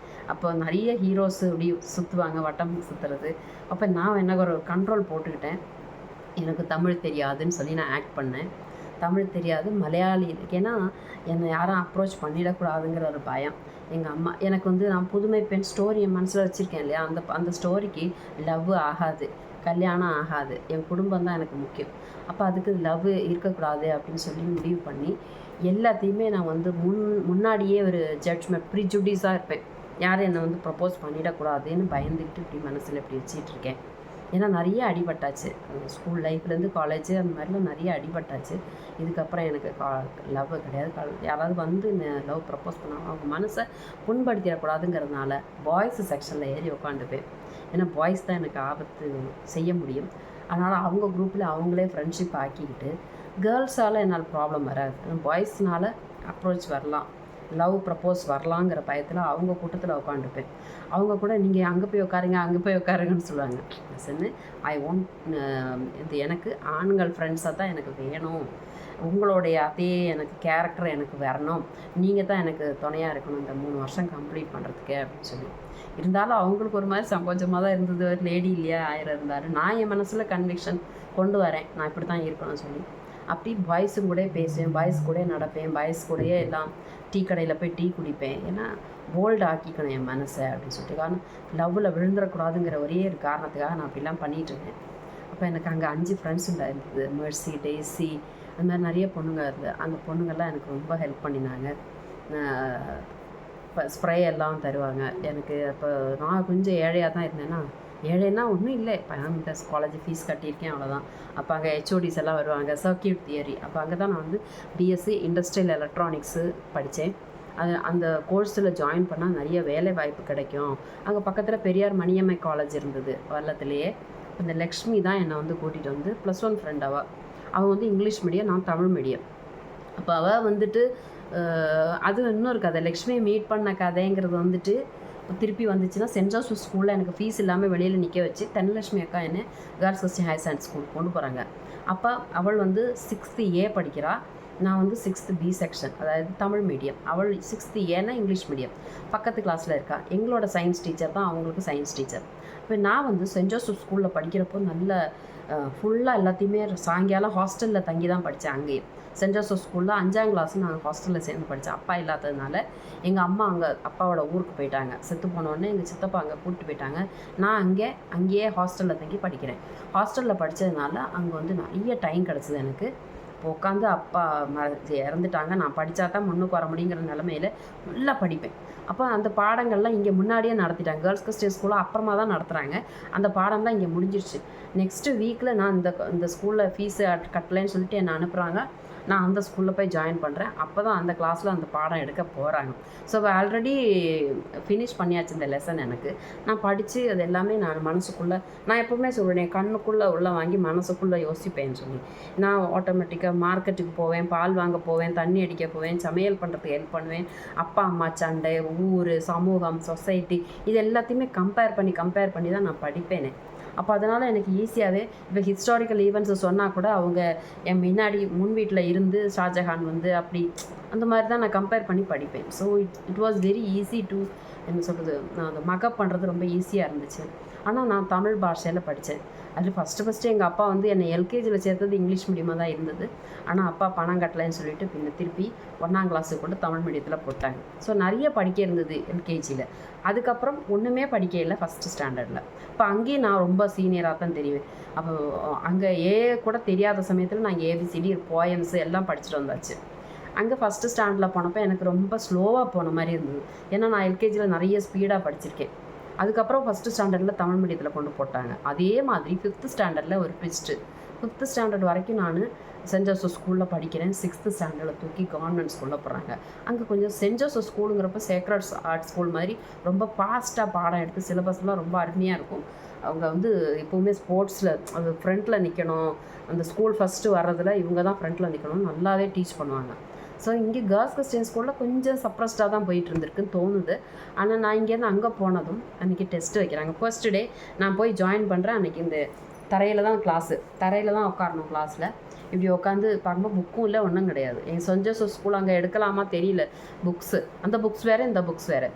அப்போ நிறைய ஹீரோஸு இப்படி சுற்றுவாங்க, வட்டம் சுற்றுறது. அப்போ நான் என்ன ஒரு கண்ட்ரோல் போட்டுக்கிட்டேன். எனக்கு தமிழ் தெரியாதுன்னு சொல்லி நான் ஆக்ட் பண்ணேன். தமிழ் தெரியாது, மலையாளி. ஏன்னா என்னை யாரும் அப்ரோச் பண்ணிடக்கூடாதுங்கிற ஒரு பயம். எங்கள் அம்மா எனக்கு வந்து நான் புதுமை பெண் ஸ்டோரி என் மனசில் வச்சுருக்கேன் இல்லையா, அந்த ஸ்டோரிக்கு லவ் ஆகாது, கல்யாணம் ஆகாது, என் குடும்பம் தான் எனக்கு முக்கியம். அப்போ அதுக்கு லவ் இருக்கக்கூடாது அப்படின்னு சொல்லி முடிவு பண்ணி எல்லாத்தையுமே நான் வந்து முன்னாடியே ஒரு ஜட்ஜ்மெண்ட் ப்ரிஜுடிஸாக இருப்பேன். யாரும் என்னை வந்து ப்ரப்போஸ் பண்ணிடக்கூடாதுன்னு பயந்துக்கிட்டு இப்படி மனசில் இப்படி வச்சிட்ருக்கேன். ஏன்னா நிறைய அடிபட்டாச்சு, ஸ்கூல் லைஃப்லேருந்து காலேஜு அந்த மாதிரிலாம் நிறைய அடிபட்டாச்சு. இதுக்கப்புறம் எனக்கு லவ் கிடையாது. யாராவது வந்து லவ் ப்ரப்போஸ் பண்ணாங்க அவங்க மனசை புண்படுத்திடக்கூடாதுங்கிறதுனால பாய்ஸ் செக்ஷனில் ஏறி உட்காந்துப்பேன். ஏன்னா பாய்ஸ் தான் எனக்கு ஆபத்து செய்ய முடியும். அதனால் அவங்க குரூப்பில் அவங்களே ஃப்ரெண்ட்ஷிப் ஆக்கிக்கிட்டு கேர்ள்ஸால் என்னால் ப்ராப்ளம் வராது, பாய்ஸ்னால் அப்ரோச் வரலாம், லவ் ப்ரப்போஸ் வரலாங்கிற பயத்தில் அவங்க கூட்டத்தில் உட்காந்துப்பேன். அவங்க கூட நீங்கள் அங்கே போய் உட்காருங்கன்னு சொல்லுவாங்க. சொன்னு ஐ ஒன்ட், இது எனக்கு ஆண்கள் ஃப்ரெண்ட்ஸாக தான் எனக்கு வேணும், உங்களுடைய அதே எனக்கு கேரக்டர் எனக்கு வரணும், நீங்கள் தான் எனக்கு துணையாக இருக்கணும் இந்த 3 வருஷம் கம்ப்ளீட் பண்ணுறதுக்கு அப்படின்னு சொல்லி. இருந்தாலும் அவங்களுக்கு ஒரு மாதிரி சங்கோச்சமாக தான் இருந்தது. ஒரு லேடி இல்லையா, ஆயிரம் இருந்தார். நான் என் மனசில் கன்விக்ஷன் கொண்டு வரேன், நான் இப்படி தான் இருக்கணும்னு சொல்லி. அப்படி பாய்ஸும் கூட பேசுவேன், பாய்ஸ் கூட நடப்பேன், பாய்ஸ் கூடயே எல்லாம் டீ கடையில் போய் டீ குடிப்பேன். ஏன்னா போல்டு ஆக்கிக்கணும் என் மனசை அப்படின்னு சொல்லிட்டு. காரணம் லவ்வில் விழுந்துடக்கூடாதுங்கிற ஒரே ஒரு காரணத்துக்காக நான் அப்படிலாம் பண்ணிகிட்டு இருந்தேன். அப்போ எனக்கு அங்கே 5 ஃப்ரெண்ட்ஸ் இருந்தது, மெர்சி, டெய்ஸி, அந்த மாதிரி நிறைய பொண்ணுங்க இருந்தது. அந்த பொண்ணுங்கள்லாம் எனக்கு ரொம்ப ஹெல்ப் பண்ணினாங்க. இப்போ ஸ்ப்ரே எல்லாம் தருவாங்க எனக்கு. அப்போ நான் கொஞ்சம் ஏழையாக தான் இருந்தேன்னா, ஏழைன்னா ஒன்றும் இல்லை, இப்போ காலேஜ் ஃபீஸ் கட்டியிருக்கேன் அவ்வளோதான். அப்போ அங்கே ஹெச்ஓடிஸ் எல்லாம் வருவாங்க, சர்க்கியூட் தியரி. அப்போ அங்கே தான் நான் வந்து பிஎஸ்சி இண்டஸ்ட்ரியல் எலக்ட்ரானிக்ஸு படித்தேன். அந்த கோர்ஸில் ஜாயின் பண்ணால் நிறைய வேலை வாய்ப்பு கிடைக்கும். அங்கே பக்கத்தில் பெரியார் மணியம்மை காலேஜ் இருந்தது வல்லத்துலேயே. இந்த லக்ஷ்மி தான் என்னை வந்து கூட்டிகிட்டு வந்து +1 ஃப்ரெண்ட் அவள் வந்து இங்கிலீஷ் மீடியம், நான் தமிழ் மீடியம். அப்போ அவள் வந்துட்டு அது இன்னொரு கதை. லக்ஷ்மியை மீட் பண்ண கதைங்கிறது வந்துட்டு திருப்பி வந்துச்சுன்னா சென்ட் ஜோசப் ஸ்கூலில் எனக்கு ஃபீஸ் இல்லாமல் வெளியில் நிற்க வச்சு தனலட்சுமி அக்கா என்ன girls Christian higher secondary school கொண்டு போகிறாங்க. அப்போ அவள் வந்து 6th A படிக்கிறா, நான் வந்து 6th B செக்ஷன், அதாவது தமிழ் மீடியம். அவள் 6th Aனா இங்கிலீஷ் மீடியம். பக்கத்து கிளாஸில் இருக்கா. எங்களோட சயின்ஸ் டீச்சர் தான் அவங்களுக்கு சயின்ஸ் டீச்சர். இப்போ நான் வந்து சென்ட் ஜோசப் ஸ்கூலில் படிக்கிறப்போ நல்ல ஃபுல்லாக எல்லாத்தையுமே சாயங்காலம் ஹாஸ்டலில் தங்கி தான் படித்தேன். அங்கேயே சென்ட் ஜோசப் ஸ்கூலில் 5ஆம் கிளாஸ் நாங்கள் ஹாஸ்டலில் சேர்ந்து படித்தேன். அப்பா இல்லாததுனால எங்கள் அம்மா அங்கே அப்பாவோட ஊருக்கு போயிட்டாங்க. செத்து போனோடனே எங்கள் சித்தப்பா அங்கே கூப்பிட்டு போயிட்டாங்க. நான் அங்கேயே ஹாஸ்டலில் தங்கி படிக்கிறேன். ஹாஸ்டலில் படித்ததுனால அங்கே வந்து நிறைய டைம் கிடச்சிது எனக்கு. இப்போ உட்காந்து அப்பா இறந்துட்டாங்க, நான் படித்தா தான் முன்னுக்கு வர முடியுங்கிற நிலமையில நல்லா படிப்பேன். அப்போ அந்த பாடங்கள்லாம் இங்கே முன்னாடியே நடத்திட்டாங்க. கேர்ள்ஸ் கிறிஸ்டியன் ஸ்கூலில் அப்புறமா தான் நடத்துகிறாங்க. அந்த பாடம்லாம் இங்கே முடிஞ்சிருச்சு. நெக்ஸ்ட்டு வீக்கில் நான் இந்த ஸ்கூலில் ஃபீஸு கட்டலைன்னு சொல்லிட்டு என்னை அனுப்புகிறாங்க. நான் அந்த ஸ்கூலில் போய் ஜாயின் பண்ணுறேன். அப்போ தான் அந்த கிளாஸில் அந்த பாடம் எடுக்க போகிறாங்க. ஸோ ஆல்ரெடி ஃபினிஷ் பண்ணியாச்சு இந்த லெசன். எனக்கு நான் படித்து அது எல்லாமே நான் மனசுக்குள்ளே, நான் எப்போவுமே சொல்லுவேன் கண்ணுக்குள்ளே உள்ள வாங்கி மனசுக்குள்ளே யோசிப்பேன்னு சொல்லி. நான் ஆட்டோமேட்டிக்காக மார்க்கெட்டுக்கு போவேன், பால் வாங்க போவேன், தண்ணி அடிக்க போவேன், சமையல் பண்ணுறதுக்கு ஹெல்ப் பண்ணுவேன். அப்பா அம்மா சண்டை, ஊர், சமூகம், சொசைட்டி இது எல்லாத்தையுமே கம்பேர் பண்ணி தான் நான் படிப்பேனே. அப்போ அதனால் எனக்கு ஈஸியாகவே இப்போ ஹிஸ்டாரிக்கல் ஈவெண்ட்ஸை சொன்னால் கூட அவங்க என் முன் வீட்டில் இருந்து ஷாஜஹான் வந்து அப்படி அந்த மாதிரி தான் நான் கம்பேர் பண்ணி படிப்பேன். So it was very easy to என்ன சொல்கிறது, நான் அதை மக்கப் பண்ணுறது ரொம்ப ஈஸியாக இருந்துச்சு. ஆனால் நான் தமிழ் பாஷையில் படித்தேன். அதில் ஃபஸ்ட்டு எங்கள் அப்பா வந்து என்னை எல்கேஜியில் சேர்த்தது இங்கிலீஷ் மீடியமாக தான் இருந்தது. ஆனால் அப்பா பணம் கட்டலைன்னு சொல்லிட்டு பின்ன திருப்பி 1ஆம் கிளாஸுக்கு கொண்டு தமிழ் மீடியத்தில் போட்டாங்க. ஸோ நிறைய படிக்க இருந்தது எல்கேஜியில். அதுக்கப்புறம் ஒன்றுமே படிக்க இல்லை ஃபஸ்ட்டு ஸ்டாண்டர்டில். இப்போ அங்கேயும் நான் ரொம்ப சீனியராக தான் தெரிவேன். அப்போ அங்கே கூட தெரியாத சமயத்தில் நான் ஏபிசிடி போயம்ஸு எல்லாம் படிச்சுட்டு வந்தாச்சு. அங்கே ஃபஸ்ட்டு ஸ்டாண்டர்டில் போனப்போ எனக்கு ரொம்ப ஸ்லோவாக போன மாதிரி இருந்தது. ஏன்னா நான் எல்கேஜியில் நிறைய ஸ்பீடாக படிச்சிருக்கேன். அதுக்கப்புறம் ஃபஸ்ட்டு ஸ்டாண்டர்டில் தமிழ் மீடியத்தில் கொண்டு போட்டாங்க. அதே மாதிரி 5th ஸ்டாண்டர்டில் ஒரு ட்விஸ்ட்டு. 5th ஸ்டாண்டர்ட் வரைக்கும் நான் சென்ட் ஜோசப் ஸ்கூலில் படிக்கிறேன். 6th ஸ்டாண்டர்டில் தூக்கி கவர்மெண்ட் ஸ்கூலில் போகிறாங்க. அங்கே கொஞ்சம் சென்ட் ஜோசப் ஸ்கூலுங்கிறப்ப சேக்ரட் ஆர்ட் ஸ்கூல் மாதிரி ரொம்ப ஃபாஸ்ட்டாக பாடம் எடுத்து சிலபஸ்லாம் ரொம்ப அருமையாக இருக்கும். அவங்க வந்து எப்போவுமே ஸ்போர்ட்ஸில் அது ஃப்ரண்ட்டில் நிற்கணும், அந்த ஸ்கூல் ஃபஸ்ட்டு வர்றதில் இவங்க தான் ஃப்ரண்ட்டில் நிற்கணும், நல்லாவே டீச் பண்ணுவாங்க. ஸோ இங்கே கேர்ள்ஸ் கிறிஸ்டியன் ஸ்கூலில் கொஞ்சம் சப்ரஸ்டாக தான் போயிட்டு இருந்திருக்குன்னு தோணுது. ஆனால் நான் இங்கேருந்து அங்கே போனதும் அன்றைக்கி டெஸ்ட்டு வைக்கிறாங்க. ஃபர்ஸ்ட் டே நான் போய் ஜாயின் பண்ணுறேன். அன்றைக்கி இந்த தரையில் தான் கிளாஸு, தரையில் தான் உட்காரணும் கிளாஸில். இப்படி உட்காந்து பார்க்கும்போது புக்கும் இல்லை, ஒன்றும் கிடையாது. என் சென்ட் ஜோசப் ஸ்கூல் அங்கே எடுக்கலாமா தெரியல புக்ஸு, அந்த புக்ஸ் வேறு இந்த புக்ஸ் வேறு.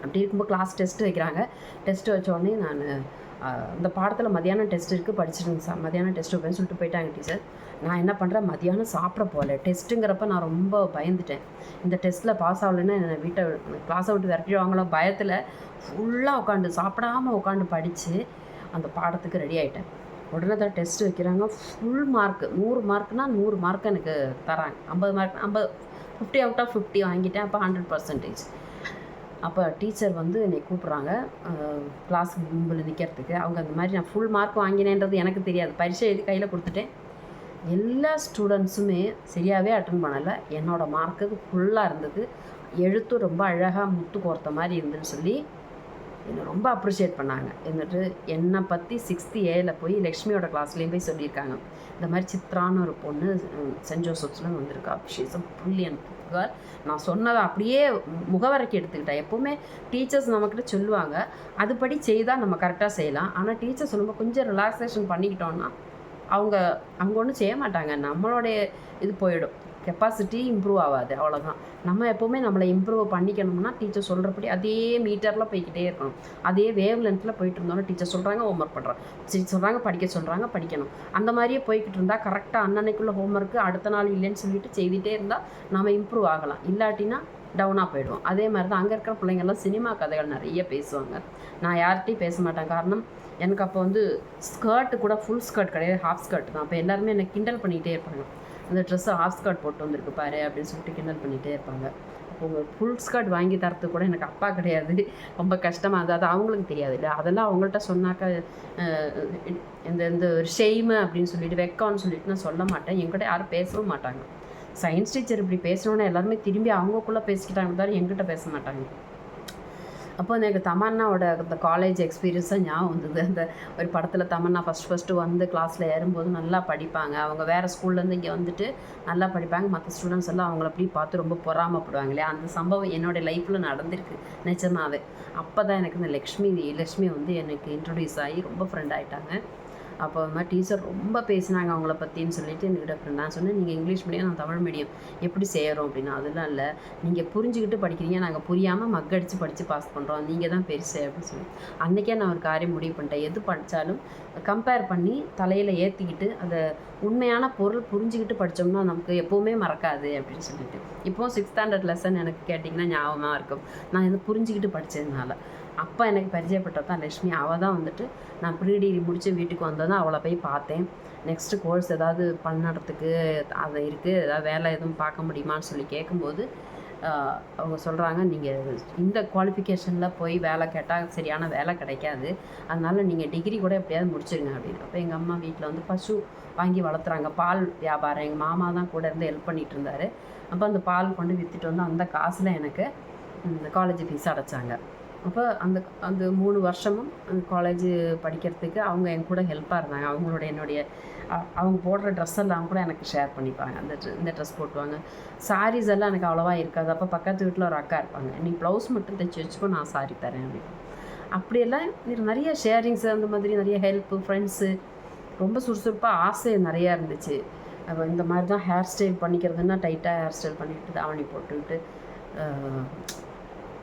அப்படி இருக்கும்போது கிளாஸ் டெஸ்ட்டு வைக்கிறாங்க. டெஸ்ட்டு வச்சோடனே நான் அந்த பாடத்தில் மதியானம் டெஸ்ட் இருக்குது, படிச்சுடுங்க சார், மதியானம் டெஸ்ட் வைப்பேன்னு சொல்லிட்டு போயிட்டாங்க டீச்சர். நான் என்ன பண்ணுறேன், மதியானம் சாப்பிட போகல. டெஸ்ட்டுங்கிறப்ப நான் ரொம்ப பயந்துட்டேன். இந்த டெஸ்ட்டில் பாஸ் ஆகலைன்னா என்னை கிளாஸை விட்டு விரட்டிடுவாங்களோ பயத்தில் ஃபுல்லாக உட்காந்து சாப்பிடாமல் உட்காந்து படித்து அந்த பாடத்துக்கு ரெடி ஆகிட்டேன். உடனே தான் டெஸ்ட் வைக்கிறாங்க. ஃபுல் மார்க்கு 100 மார்க்குனால் 100 மார்க் எனக்கு தராங்க. 50 மார்க் 50 அவுட் ஆஃப் 50 வாங்கிட்டேன். அப்போ 100%. அப்போ டீச்சர் வந்து என்னை கூப்பிட்றாங்க கிளாஸ் மும்பில் நிற்கிறதுக்கு. அவங்க அந்த மாதிரி நான் ஃபுல் மார்க் வாங்கினேன்றது எனக்கு தெரியாது. பரீட்சை எழுதி கையில் கொடுத்துட்டேன். எல்லா ஸ்டூடெண்ட்ஸுமே சரியாகவே அட்டன் பண்ணலை. என்னோடய மார்க்கு ஃபுல்லாக இருந்தது. எழுத்தும் ரொம்ப அழகாக முத்து கோர்த்த மாதிரி இருந்துன்னு சொல்லி என்னை ரொம்ப அப்ரிஷியேட் பண்ணாங்க. എന്നിട്ട് என்னை பற்றி 6th Aல போய் லக்ஷ்மியோட கிளாஸ்லேயும் போய் சொல்லியிருக்காங்க. இந்த மாதிரி சித்ரான்னு ஒரு பொண்ணு சென்ட் ஜோசப்ஸில் வந்திருக்கா, ஷீஸ் அ பிரில்லியன்ட் கேர்ள். நான் சொன்னதை அப்படியே முகவரைக்கு எடுத்துக்கிட்டேன். எப்போவுமே டீச்சர்ஸ் நம்மக்கிட்ட சொல்லுவாங்க, அதுபடி செய்தால் நம்ம கரெக்டாக செய்யலாம். ஆனால் டீச்சர் சொல்லும்போது கொஞ்சம் ரிலாக்ஸேஷன் பண்ணிக்கிட்டோன்னா அவங்க ஒன்றும் செய்ய மாட்டாங்க. நம்மளுடைய இது போயிடும், கெப்பாசிட்டி இம்ப்ரூவ் ஆகாது, அவ்வளோதான். நம்ம எப்போவுமே நம்மளை இம்ப்ரூவ் பண்ணிக்கணும்னா டீச்சர் சொல்கிறபடி அதே மீட்டரில் போய்கிட்டே இருக்கணும். அதே வேவ் லென்த்தில் போயிட்டு இருந்தோன்னா டீச்சர் சொல்கிறாங்க ஹோம்ஒர்க் பண்ணுறோம், சொல்கிறாங்க படிக்க சொல்கிறாங்க படிக்கணும். அந்த மாதிரியே போய்கிட்டு இருந்தால் கரெக்டாக அன்னன்னைக்குள்ளே ஹோம்ஒர்க்கு அடுத்த நாள் இல்லைன்னு சொல்லிட்டு செய்துகிட்டே இருந்தால் நம்ம இம்ப்ரூவ் ஆகலாம். இல்லாட்டினா டவுனாக போயிடுவோம். அதே மாதிரி தான் அங்கே இருக்கிற பிள்ளைங்கள்லாம் சினிமா கதைகள் நிறைய பேசுவாங்க. நான் யார்கிட்டையும் பேச மாட்டேன். காரணம் எனக்கு அப்போ வந்து ஸ்கர்ட்டு கூட ஃபுல் ஸ்கர்ட் கிடையாது, ஹாஃப் ஸ்கர்ட் தான். அப்போ எல்லாருமே என்னை கிண்டல் பண்ணிகிட்டே இருப்பாங்க. அந்த ட்ரெஸ்ஸு ஹாஃப் ஸ்கர்ட் போட்டு வந்திருக்கு பாரு அப்படின்னு சொல்லிட்டு கிண்டல் பண்ணிகிட்டே இருப்பாங்க. அப்போ உங்கள் ஃபுல் ஸ்கர்ட் வாங்கி தரத்துக்கு கூட எனக்கு அப்பா கிடையாது, ரொம்ப கஷ்டமாக இருந்தது. அது அவங்களுக்கு தெரியாது இல்லை. அதெல்லாம் அவங்கள்ட்ட சொன்னாக்கா இந்த ஒரு ஷெய்மு அப்படின்னு சொல்லிட்டு வெக்கம்னு சொல்லிட்டு நான் சொல்ல மாட்டேன். என்கிட்ட யாரும் பேசவும் மாட்டாங்க. சயின்ஸ் டீச்சர் இப்படி பேசணுன்னா எல்லாருமே திரும்பி அவங்கக்குள்ளே பேசிக்கிட்டாங்க தவிர என்கிட்ட பேச மாட்டாங்க. அப்போ எனக்கு தமன்னாவோட அந்த காலேஜ் எக்ஸ்பீரியன்ஸ் தான் ஞாபகம் வந்தது. அந்த ஒரு படத்தில் தமன்னா ஃபஸ்ட்டு வந்து கிளாஸில் ஏறும்போது நல்லா படிப்பாங்க. அவங்க வேறு ஸ்கூல்லேருந்து இங்கே வந்துட்டு நல்லா படிப்பாங்க. மற்ற ஸ்டூடெண்ட்ஸ் எல்லாம் அவங்கள அப்படி பார்த்து ரொம்ப பொறாமப்படுவாங்க இல்லையா? அந்த சம்பவம் என்னோடய லைஃப்பில் நடந்திருக்கு நிஜமாவே. அப்போ தான் எனக்கு இந்த லக்ஷ்மி வந்து எனக்கு இன்ட்ரடியூஸ் ஆகி ரொம்ப ஃப்ரெண்ட் ஆகிட்டாங்க. அப்போ அது மாதிரி டீச்சர் ரொம்ப பேசினாங்க அவங்கள பற்றின்னு சொல்லிட்டு என்கிட்ட ஃப்ரெண்ட். நான் சொன்னேன், நீங்கள் இங்கிலீஷ் மீடியம், நான் தமிழ் மீடியம், எப்படி செய்கிறோம் அப்படின்னா, அதெல்லாம் இல்லை, நீங்கள் புரிஞ்சுக்கிட்டு படிக்கிறீங்க, நாங்கள் புரியாமல் மக்கடிச்சு படித்து பாஸ் பண்ணுறோம், நீங்கள் தான் பெருசு அப்படின்னு சொல்லி. அன்றைக்கே நான் ஒரு காரியம் முடிவு பண்ணிட்டேன், எது படித்தாலும் கம்பேர் பண்ணி தலையில் ஏற்றிக்கிட்டு அதை உண்மையான பொருள் புரிஞ்சுக்கிட்டு படித்தோம்னா நமக்கு எப்போவுமே மறக்காது அப்படின்னு சொல்லிட்டு. இப்போது 6th ஸ்டாண்டர்ட் லெசன் எனக்கு கேட்டிங்கன்னா ஞாபகமாக இருக்கும், நான் இது புரிஞ்சுக்கிட்டு படித்ததுனால. அப்போ எனக்கு பரிச்சயப்பட்டது தான் லக்ஷ்மி. அவள் தான் வந்துட்டு நான் ப்ரீ டிகிரி முடித்து வீட்டுக்கு வந்ததும் அவளை போய் பார்த்தேன். நெக்ஸ்ட்டு கோர்ஸ் ஏதாவது பண்ணுறதுக்கு அது இருக்குது, ஏதாவது வேலை எதுவும் பார்க்க முடியுமான்னு சொல்லி கேட்கும்போது அவங்க சொல்கிறாங்க, நீங்கள் இந்த குவாலிஃபிகேஷனில் போய் வேலை கேட்டால் சரியான வேலை கிடைக்காது, அதனால் நீங்கள் டிகிரி கூட எப்படியாவது முடிச்சிருங்க அப்படின்னு. அப்போ எங்கள் அம்மா வீட்டில் வந்து பசு வாங்கி வளர்த்துறாங்க, பால் வியாபாரம். எங்கள் மாமா தான் கூட இருந்து ஹெல்ப் பண்ணிகிட்டு இருந்தார். அப்போ அந்த பால் கொண்டு விற்றுட்டு வந்து அந்த காசில் எனக்கு காலேஜ் ஃபீஸ் அடைச்சாங்க. அப்போ அந்த 3 வருஷமும் காலேஜு படிக்கிறதுக்கு அவங்க என் கூட ஹெல்ப்பாக இருந்தாங்க. என்னுடைய அவங்க போடுற ட்ரெஸ் எல்லாம் கூட எனக்கு ஷேர் பண்ணிப்பாங்க. இந்த ட்ரெஸ் போட்டுவாங்க. சாரீஸ் எல்லாம் எனக்கு அவ்வளோவா இருக்காது. அப்போ பக்கத்து வீட்டில் ஒரு அக்கா இருப்பாங்க, நீ ப்ளவுஸ் மட்டும் தைச்சி வச்சுக்கோ, நான் சாரி தரேன் அப்படின்னு. அப்படியெல்லாம் நிறைய ஷேரிங்ஸு, அந்த மாதிரி நிறைய ஹெல்ப்பு, ஃப்ரெண்ட்ஸு, ரொம்ப சுறுசுறுப்பாக ஆசை நிறையா இருந்துச்சு. அப்போ இந்த மாதிரி தான் ஹேர் ஸ்டைல் பண்ணிக்கிறதுன்னா டைட்டாக ஹேர் ஸ்டைல் பண்ணிக்கிட்டு தாவணி போட்டுக்கிட்டு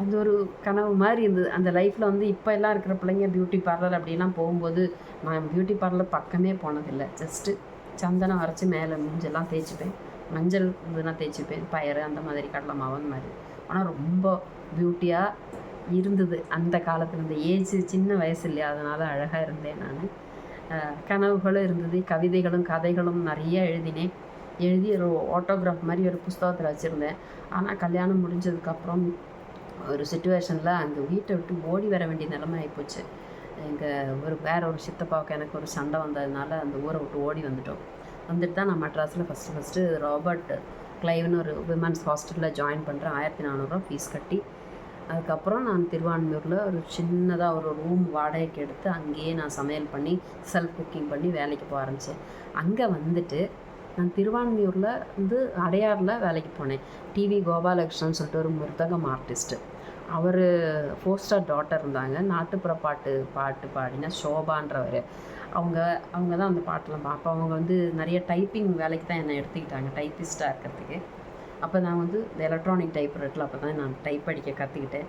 அது ஒரு கனவு மாதிரி இருந்தது அந்த லைஃப்பில். வந்து இப்போ எல்லாம் இருக்கிற பிள்ளைங்க பியூட்டி பார்லர் அப்படிலாம் போகும்போது நான் பியூட்டி பார்லர் பக்கமே போனதில்லை. ஜஸ்ட்டு சந்தனம் அரைச்சி மேலே மூஞ்செல்லாம் தேய்ச்சிப்பேன், மஞ்சள் இதுனா தேய்ச்சிப்பேன், பயறு அந்த மாதிரி, கடலை மாவு அந்த மாதிரி. ஆனால் ரொம்ப பியூட்டியாக இருந்தது அந்த காலத்தில். இந்த ஏஜ் சின்ன வயசு இல்லையா, அதனால் அழகாக இருந்தேன் நான். கனவுகளும் இருந்தது, கவிதைகளும் கதைகளும் நிறைய எழுதி ஒரு ஆட்டோகிராஃப் மாதிரி ஒரு புஸ்தகத்தில் வச்சுருந்தேன். ஆனால் கல்யாணம் முடிஞ்சதுக்கப்புறம் ஒரு சிச்சுவேஷனில் அந்த வீட்டை விட்டு ஓடி வர வேண்டிய நிலைமை ஆகிப்போச்சு. வேற ஒரு சித்தப்பாவுக்கு எனக்கு ஒரு சண்டை வந்ததுனால அந்த ஊரை விட்டு ஓடி வந்துட்டு தான் நான் மெட்ராஸில் ஃபஸ்ட்டு ராபர்ட் கிளைவ்னு ஒரு விமன்ஸ் ஹாஸ்டலில் ஜாயின் பண்ணுறேன். 1400 ஃபீஸ் கட்டி. அதுக்கப்புறம் நான் திருவான்மியூரில் ஒரு சின்னதாக ஒரு ரூம் வாடகைக்கு எடுத்து அங்கேயே நான் சமையல் பண்ணி செல்ஃப் குக்கிங் பண்ணி வேலைக்கு போக ஆரம்பித்தேன். அங்கே வந்துட்டு நான் திருவான்மியூரில் அடையாரில் வேலைக்கு போனேன். டிவி கோபாலகிருஷ்ணன் சொல்லிட்டு ஒரு மிருதகம் ஆர்டிஸ்ட்டு. அவர் 4 ஸ்டார் டாட்டர் இருந்தாங்க. நாட்டுப்புற பாட்டு பாடினா ஷோபான்றவர். அவங்க தான் அந்த பாட்டெலாம் பார்ப்பேன். அவங்க வந்து நிறைய டைப்பிங் வேலைக்கு தான் என்னை எடுத்துக்கிட்டாங்க, டைப்பிஸ்ட்டாக இருக்கிறதுக்கு. அப்போ நான் வந்து இந்த எலக்ட்ரானிக் டைப்ரைட்டில் அப்போ தான் நான் டைப் அடிக்க கற்றுக்கிட்டேன்.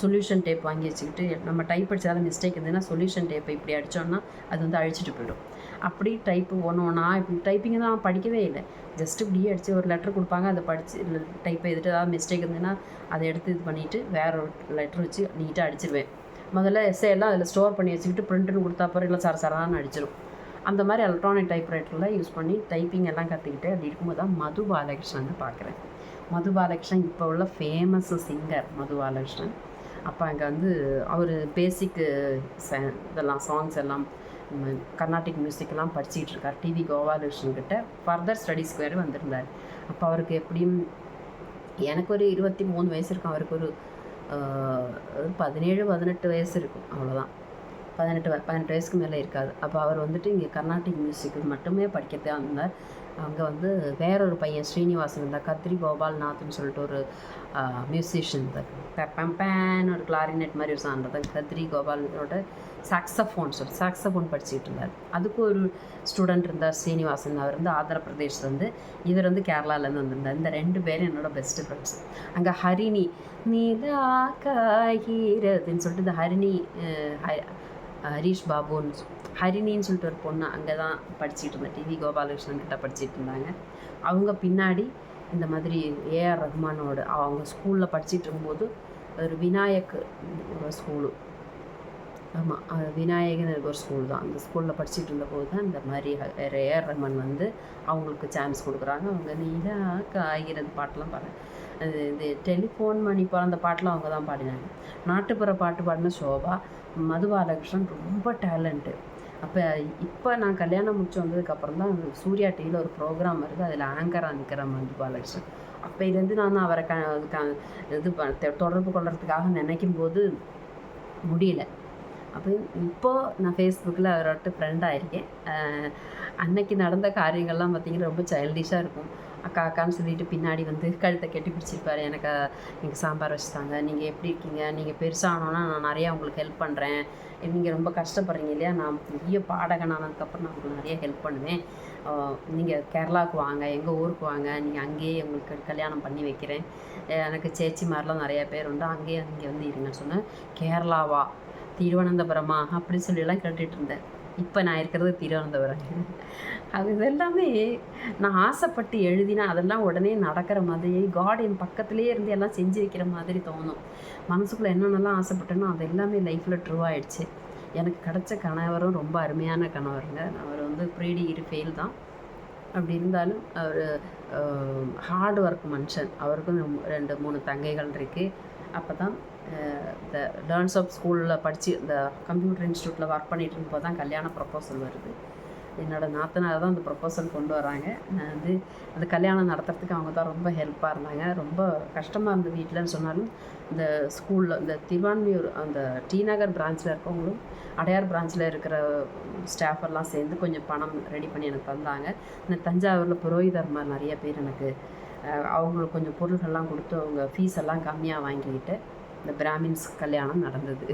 சொல்யூஷன் டேப் வாங்கி வச்சுக்கிட்டு நம்ம டைப் அடித்தாலும் மிஸ்டேக் இருந்ததுன்னா சொல்யூஷன் டேப்பை இப்படி அடித்தோன்னா அது வந்து அழிச்சிட்டு போய்டும். அப்படி டைப்பு ஒன்றா இப்படி டைப்பிங்கை தான் நான் படிக்கவே இல்லை. ஜஸ்ட்டு இப்படியே அடித்து ஒரு லெட்டர் கொடுப்பாங்க, அதை படித்து டைப் எழுதிட்டு ஏதாவது மிஸ்டேக் இருந்ததுன்னா அதை எடுத்து இது பண்ணிவிட்டு வேறு ஒரு லெட்டர் வச்சு நீட்டாக அடிச்சிடுவேன். முதல்ல எல்லாம் அதில் ஸ்டோர் பண்ணி வச்சுக்கிட்டு பிரிண்ட்டுன்னு கொடுத்தா அப்புறம் இல்லை சரான்னு அடிச்சிடும். அந்த மாதிரி எலக்ட்ரானிக் டைப்ரைட்டரில் யூஸ் பண்ணி டைப்பிங் எல்லாம் கற்றுக்கிட்டு அப்படி இருக்கும்போது தான் மது பாலகிருஷ்ணன் பார்க்குறேன். மது பாலகிருஷ்ணன் இப்போ உள்ள ஃபேமஸ் சிங்கர் மது பாலகிருஷ்ணன். அப்போ அங்கே வந்து அவர் பேசிக்கு இதெல்லாம் சாங்ஸ் எல்லாம் கர்நாடிக் மியூசிக்கெல்லாம் படிச்சுக்கிட்டு இருக்கார். டிவி கோபாலகிருஷ்ணன்கிட்ட ஃபர்தர் ஸ்டடீஸ்க்கு வேறு வந்திருந்தார். அப்போ அவருக்கு எப்படியும் எனக்கு ஒரு 23 வயசு இருக்கும், அவருக்கு ஒரு 17-18 வயசு இருக்கும், அவ்வளோதான். 18 வயசுக்கு மேலே இருக்காது. அப்போ அவர் வந்துட்டு இங்கே கர்நாடிக் மியூசிக்கு மட்டுமே படிக்கிறதே வந்தார். அங்கே வந்து வேறொரு பையன் ஸ்ரீனிவாசன் இருந்தார், கத்ரி கோபால்நாத்னு சொல்லிட்டு ஒரு மியூசிஷியன் இருந்தார். பேன்னு ஒரு கிளாரினெட் மாதிரி ஒரு சான்றது கத்ரி கோபாலோட சாக்ஸஃபோன் படிச்சுக்கிட்டு இருந்தார். அதுக்கு ஒரு ஸ்டூடெண்ட் இருந்தார் ஸ்ரீனிவாசன். அவர் வந்து ஆந்திர பிரதேஷ்லேருந்து, இவர் வந்து கேரளாலேருந்து வந்திருந்தார். இந்த 2 பேரும் என்னோட பெஸ்ட்டு ஃப்ரெண்ட்ஸ். அங்கே ஹரிணி நீலா காய்கிறதுன்னு சொல்லிட்டு இந்த ஹரீஷ் பாபுன்னு ஹரிணின்னு சொல்லிட்டு ஒரு பொண்ணு அங்கே தான் படிச்சுட்டு இருந்தேன். டிவி கோபாலகிருஷ்ணன் கிட்ட படிச்சுட்டு இருந்தாங்க. அவங்க பின்னாடி இந்த மாதிரி ஏஆர் ரஹ்மானோட அவங்க ஸ்கூலில் படிச்சுட்டு இருக்கும்போது ஒரு விநாயக் ஒரு ஸ்கூலு, ஆமாம் அது விநாயகன் ஒரு ஸ்கூல் தான். அந்த ஸ்கூலில் படிச்சுட்டு இருந்தபோது தான் இந்த மாதிரி ஏஆர் ரஹ்மான் வந்து அவங்களுக்கு சான்ஸ் கொடுக்குறாங்க. அவங்க நீலா காய்கிறது பாட்டெலாம் பாடுறேன். அது இது டெலிஃபோன் மணி போல் அந்த பாட்டெலாம் அவங்க தான் பாடினாங்க. நாட்டுப்புற பாட்டு பாடின ஷோபா. மது பாலகிருஷ்ணன் ரொம்ப டேலண்ட்டு. இப்போ நான் கல்யாணம் முடிச்சு வந்ததுக்கப்புறம் தான் சூர்யா டிவியில் ஒரு ப்ரோக்ராம் வருது, அதில் ஆங்கராக நிற்கிற மது பாலகிருஷ்ணன். அப்போலேருந்து நான் அவரை தொடர்பு கொள்றதுக்காக நினைக்கும் போது முடியல. அப்போ இப்போது நான் ஃபேஸ்புக்கில் அவரோட ஃப்ரெண்டாக இருக்கேன். அன்னைக்கு நடந்த காரியங்கள்லாம் பார்த்திங்கன்னா ரொம்ப சைல்டிஷாக இருக்கும். அக்கா அக்கான்னு சொல்லிட்டு பின்னாடி வந்து கழுத்தை கட்டி பிடிச்சிருப்பாரு. எனக்கு சாம்பார் வச்சுட்டாங்க, நீங்கள் எப்படி இருக்கீங்க, நீங்கள் பெருசானோன்னா நான் நிறையா உங்களுக்கு ஹெல்ப் பண்ணுறேன், நீங்கள் ரொம்ப கஷ்டப்படுறீங்க இல்லையா, நான் பெரிய பாடகன் ஆனதுக்கப்புறம் நான் உங்களுக்கு நிறைய ஹெல்ப் பண்ணுவேன், நீங்கள் கேரளாவுக்கு வாங்க, எங்கள் ஊருக்கு வாங்க, நீங்கள் அங்கேயே உங்களுக்கு கல்யாணம் பண்ணி வைக்கிறேன், எனக்கு சேச்சி மாதிரிலாம் நிறையா பேர் உண்டு, அங்கேயே இங்கே வந்து இருங்கன்னு சொன்னேன். கேரளாவா, திருவனந்தபுரமா அப்படி சொல்லிலாம் கேட்டுட்டு இருந்தேன். இப்போ நான் இருக்கிறது திருவனந்தபுரம். அது இதெல்லாமே நான் ஆசைப்பட்டு எழுதினா அதெல்லாம் உடனே நடக்கிற மாதிரி, காட் என் பக்கத்துலேயே இருந்து எல்லாம் செஞ்சு வைக்கிற மாதிரி தோணும். மனசுக்குள்ளே என்னென்னலாம் ஆசைப்பட்டேனோ அது எல்லாமே லைஃப்பில் ட்ரூ ஆகிடுச்சு. எனக்கு கிடச்ச கணவரும் ரொம்ப அருமையான கணவருங்க. அவர் வந்து ப்ரீ டிகிரி ஃபெயில் தான். அப்படி இருந்தாலும் அவர் ஹார்ட் ஒர்க் மனுஷன். அவருக்கும் 2-3 தங்கைகள் இருக்குது. அப்போ தான் இந்த லேர்ன்ஸ் ஆஃப் ஸ்கூலில் படித்து இந்த கம்ப்யூட்டர் இன்ஸ்டியூட்டில் ஒர்க் பண்ணிகிட்டு இருக்கும்போது தான் கல்யாண ப்ரப்போசல் வருது. என்னோடய நாத்தனார் தான் அந்த ப்ரப்போசல் கொண்டு வராங்க. நான் வந்து அந்த கல்யாணம் நடத்துறதுக்கு அவங்க தான் ரொம்ப ஹெல்ப்பாக இருந்தாங்க. ரொம்ப கஷ்டமாக இருந்த வீட்டில்னு சொன்னாலும் இந்த ஸ்கூலில் இந்த திருவான்மியூர் அந்த டி நகர் பிரான்ச்சில் இருக்கவங்களும் அடையார் பிரான்ச்சில் இருக்கிற ஸ்டாஃப் எல்லாம் சேர்ந்து கொஞ்சம் பணம் ரெடி பண்ணி எனக்கு தந்தாங்க. இந்த தஞ்சாவூரில் புரோகிதர்மார் நிறைய பேர் எனக்கு அவங்களுக்கு கொஞ்சம் பொருள்கள்லாம் கொடுத்து அவங்க ஃபீஸ் எல்லாம் கம்மியாக வாங்கிக்கிட்டு இந்த பிராமின்ஸ் கல்யாணம் நடந்தது.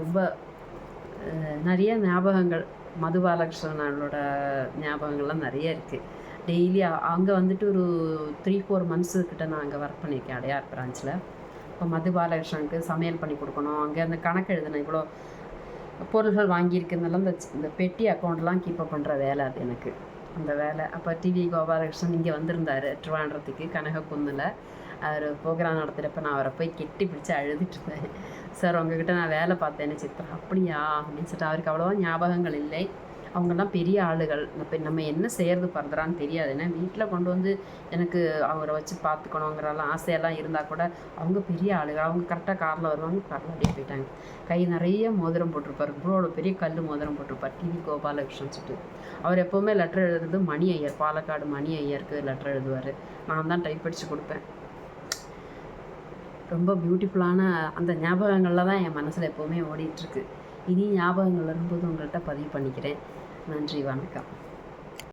ரொம்ப நிறைய ஞாபகங்கள், மதுபாலகிருஷ்ணனோட ஞாபகங்கள்லாம் நிறைய இருக்குது. டெய்லி அங்கே வந்துட்டு ஒரு 3-4 மந்த்ஸு கிட்ட நான் அங்கே ஒர்க் பண்ணியிருக்கேன் அடையார் பிரான்ச்சில். இப்போ மதுபாலகிருஷ்ணனுக்கு சமையல் பண்ணி கொடுக்கணும், அங்கே அந்த கணக்கு எழுதினேன், இவ்வளோ பொருள்கள் வாங்கியிருக்கிறதுனால இந்த பெட்டி அக்கௌண்ட்லாம் கீப்பப் பண்ணுற வேலை அது எனக்கு அந்த வேலை. அப்போ டிவி கோபாலகிருஷ்ணன் இங்கே வந்திருந்தார் திருவாண்டத்துக்கு கனகக்குந்தில். அவர் ப்ரோக்ராம் நடத்துகிறப்ப நான் அவரை போய் கெட்டி பிடிச்சி அழுதுட்டு இருந்தேன். சார் உங்ககிட்ட நான் வேலை பார்த்தேன்னு சித்ரா, அப்படியா அப்படின்னு சொல்லிட்டு. அவருக்கு அவ்வளோவா ஞாபகங்கள் இல்லை. அவங்கெல்லாம் பெரிய ஆளுகள். இப்போ நம்ம என்ன செய்கிறது பண்ணுறான்னு தெரியாது. ஏன்னா வீட்டில் கொண்டு வந்து எனக்கு அவரை வச்சு பார்த்துக்கணுங்கிறலாம் ஆசையெல்லாம் இருந்தால் கூட அவங்க பெரிய ஆளுகள். அவங்க கரெக்டாக காரில் வருவாங்க, காரில் அப்படியே போயிட்டாங்க. கை நிறைய மோதிரம் போட்டிருப்பார், இவ்வளோ பெரிய கல் மோதிரம் போட்டிருப்பார். டிவி கோபாலகிருஷ்ணன் சொல்லிட்டு. அவர் எப்போவுமே லெட்டர் எழுதுறது மணி ஐயர், பாலக்காடு மணி ஐயருக்கு லெட்டர் எழுதுவார். நான் தான் டைப் அடித்து கொடுப்பேன். ரொம்ப பியூட்டிஃபுல்லான அந்த ஞாபகங்களில் தான் என் மனசில் எப்போவுமே ஓடிட்டுருக்கு. இனி ஞாபகங்கள் வரும்போது உங்கள்கிட்ட பதிவு பண்ணிக்கிறேன். நன்றி, வணக்கம்.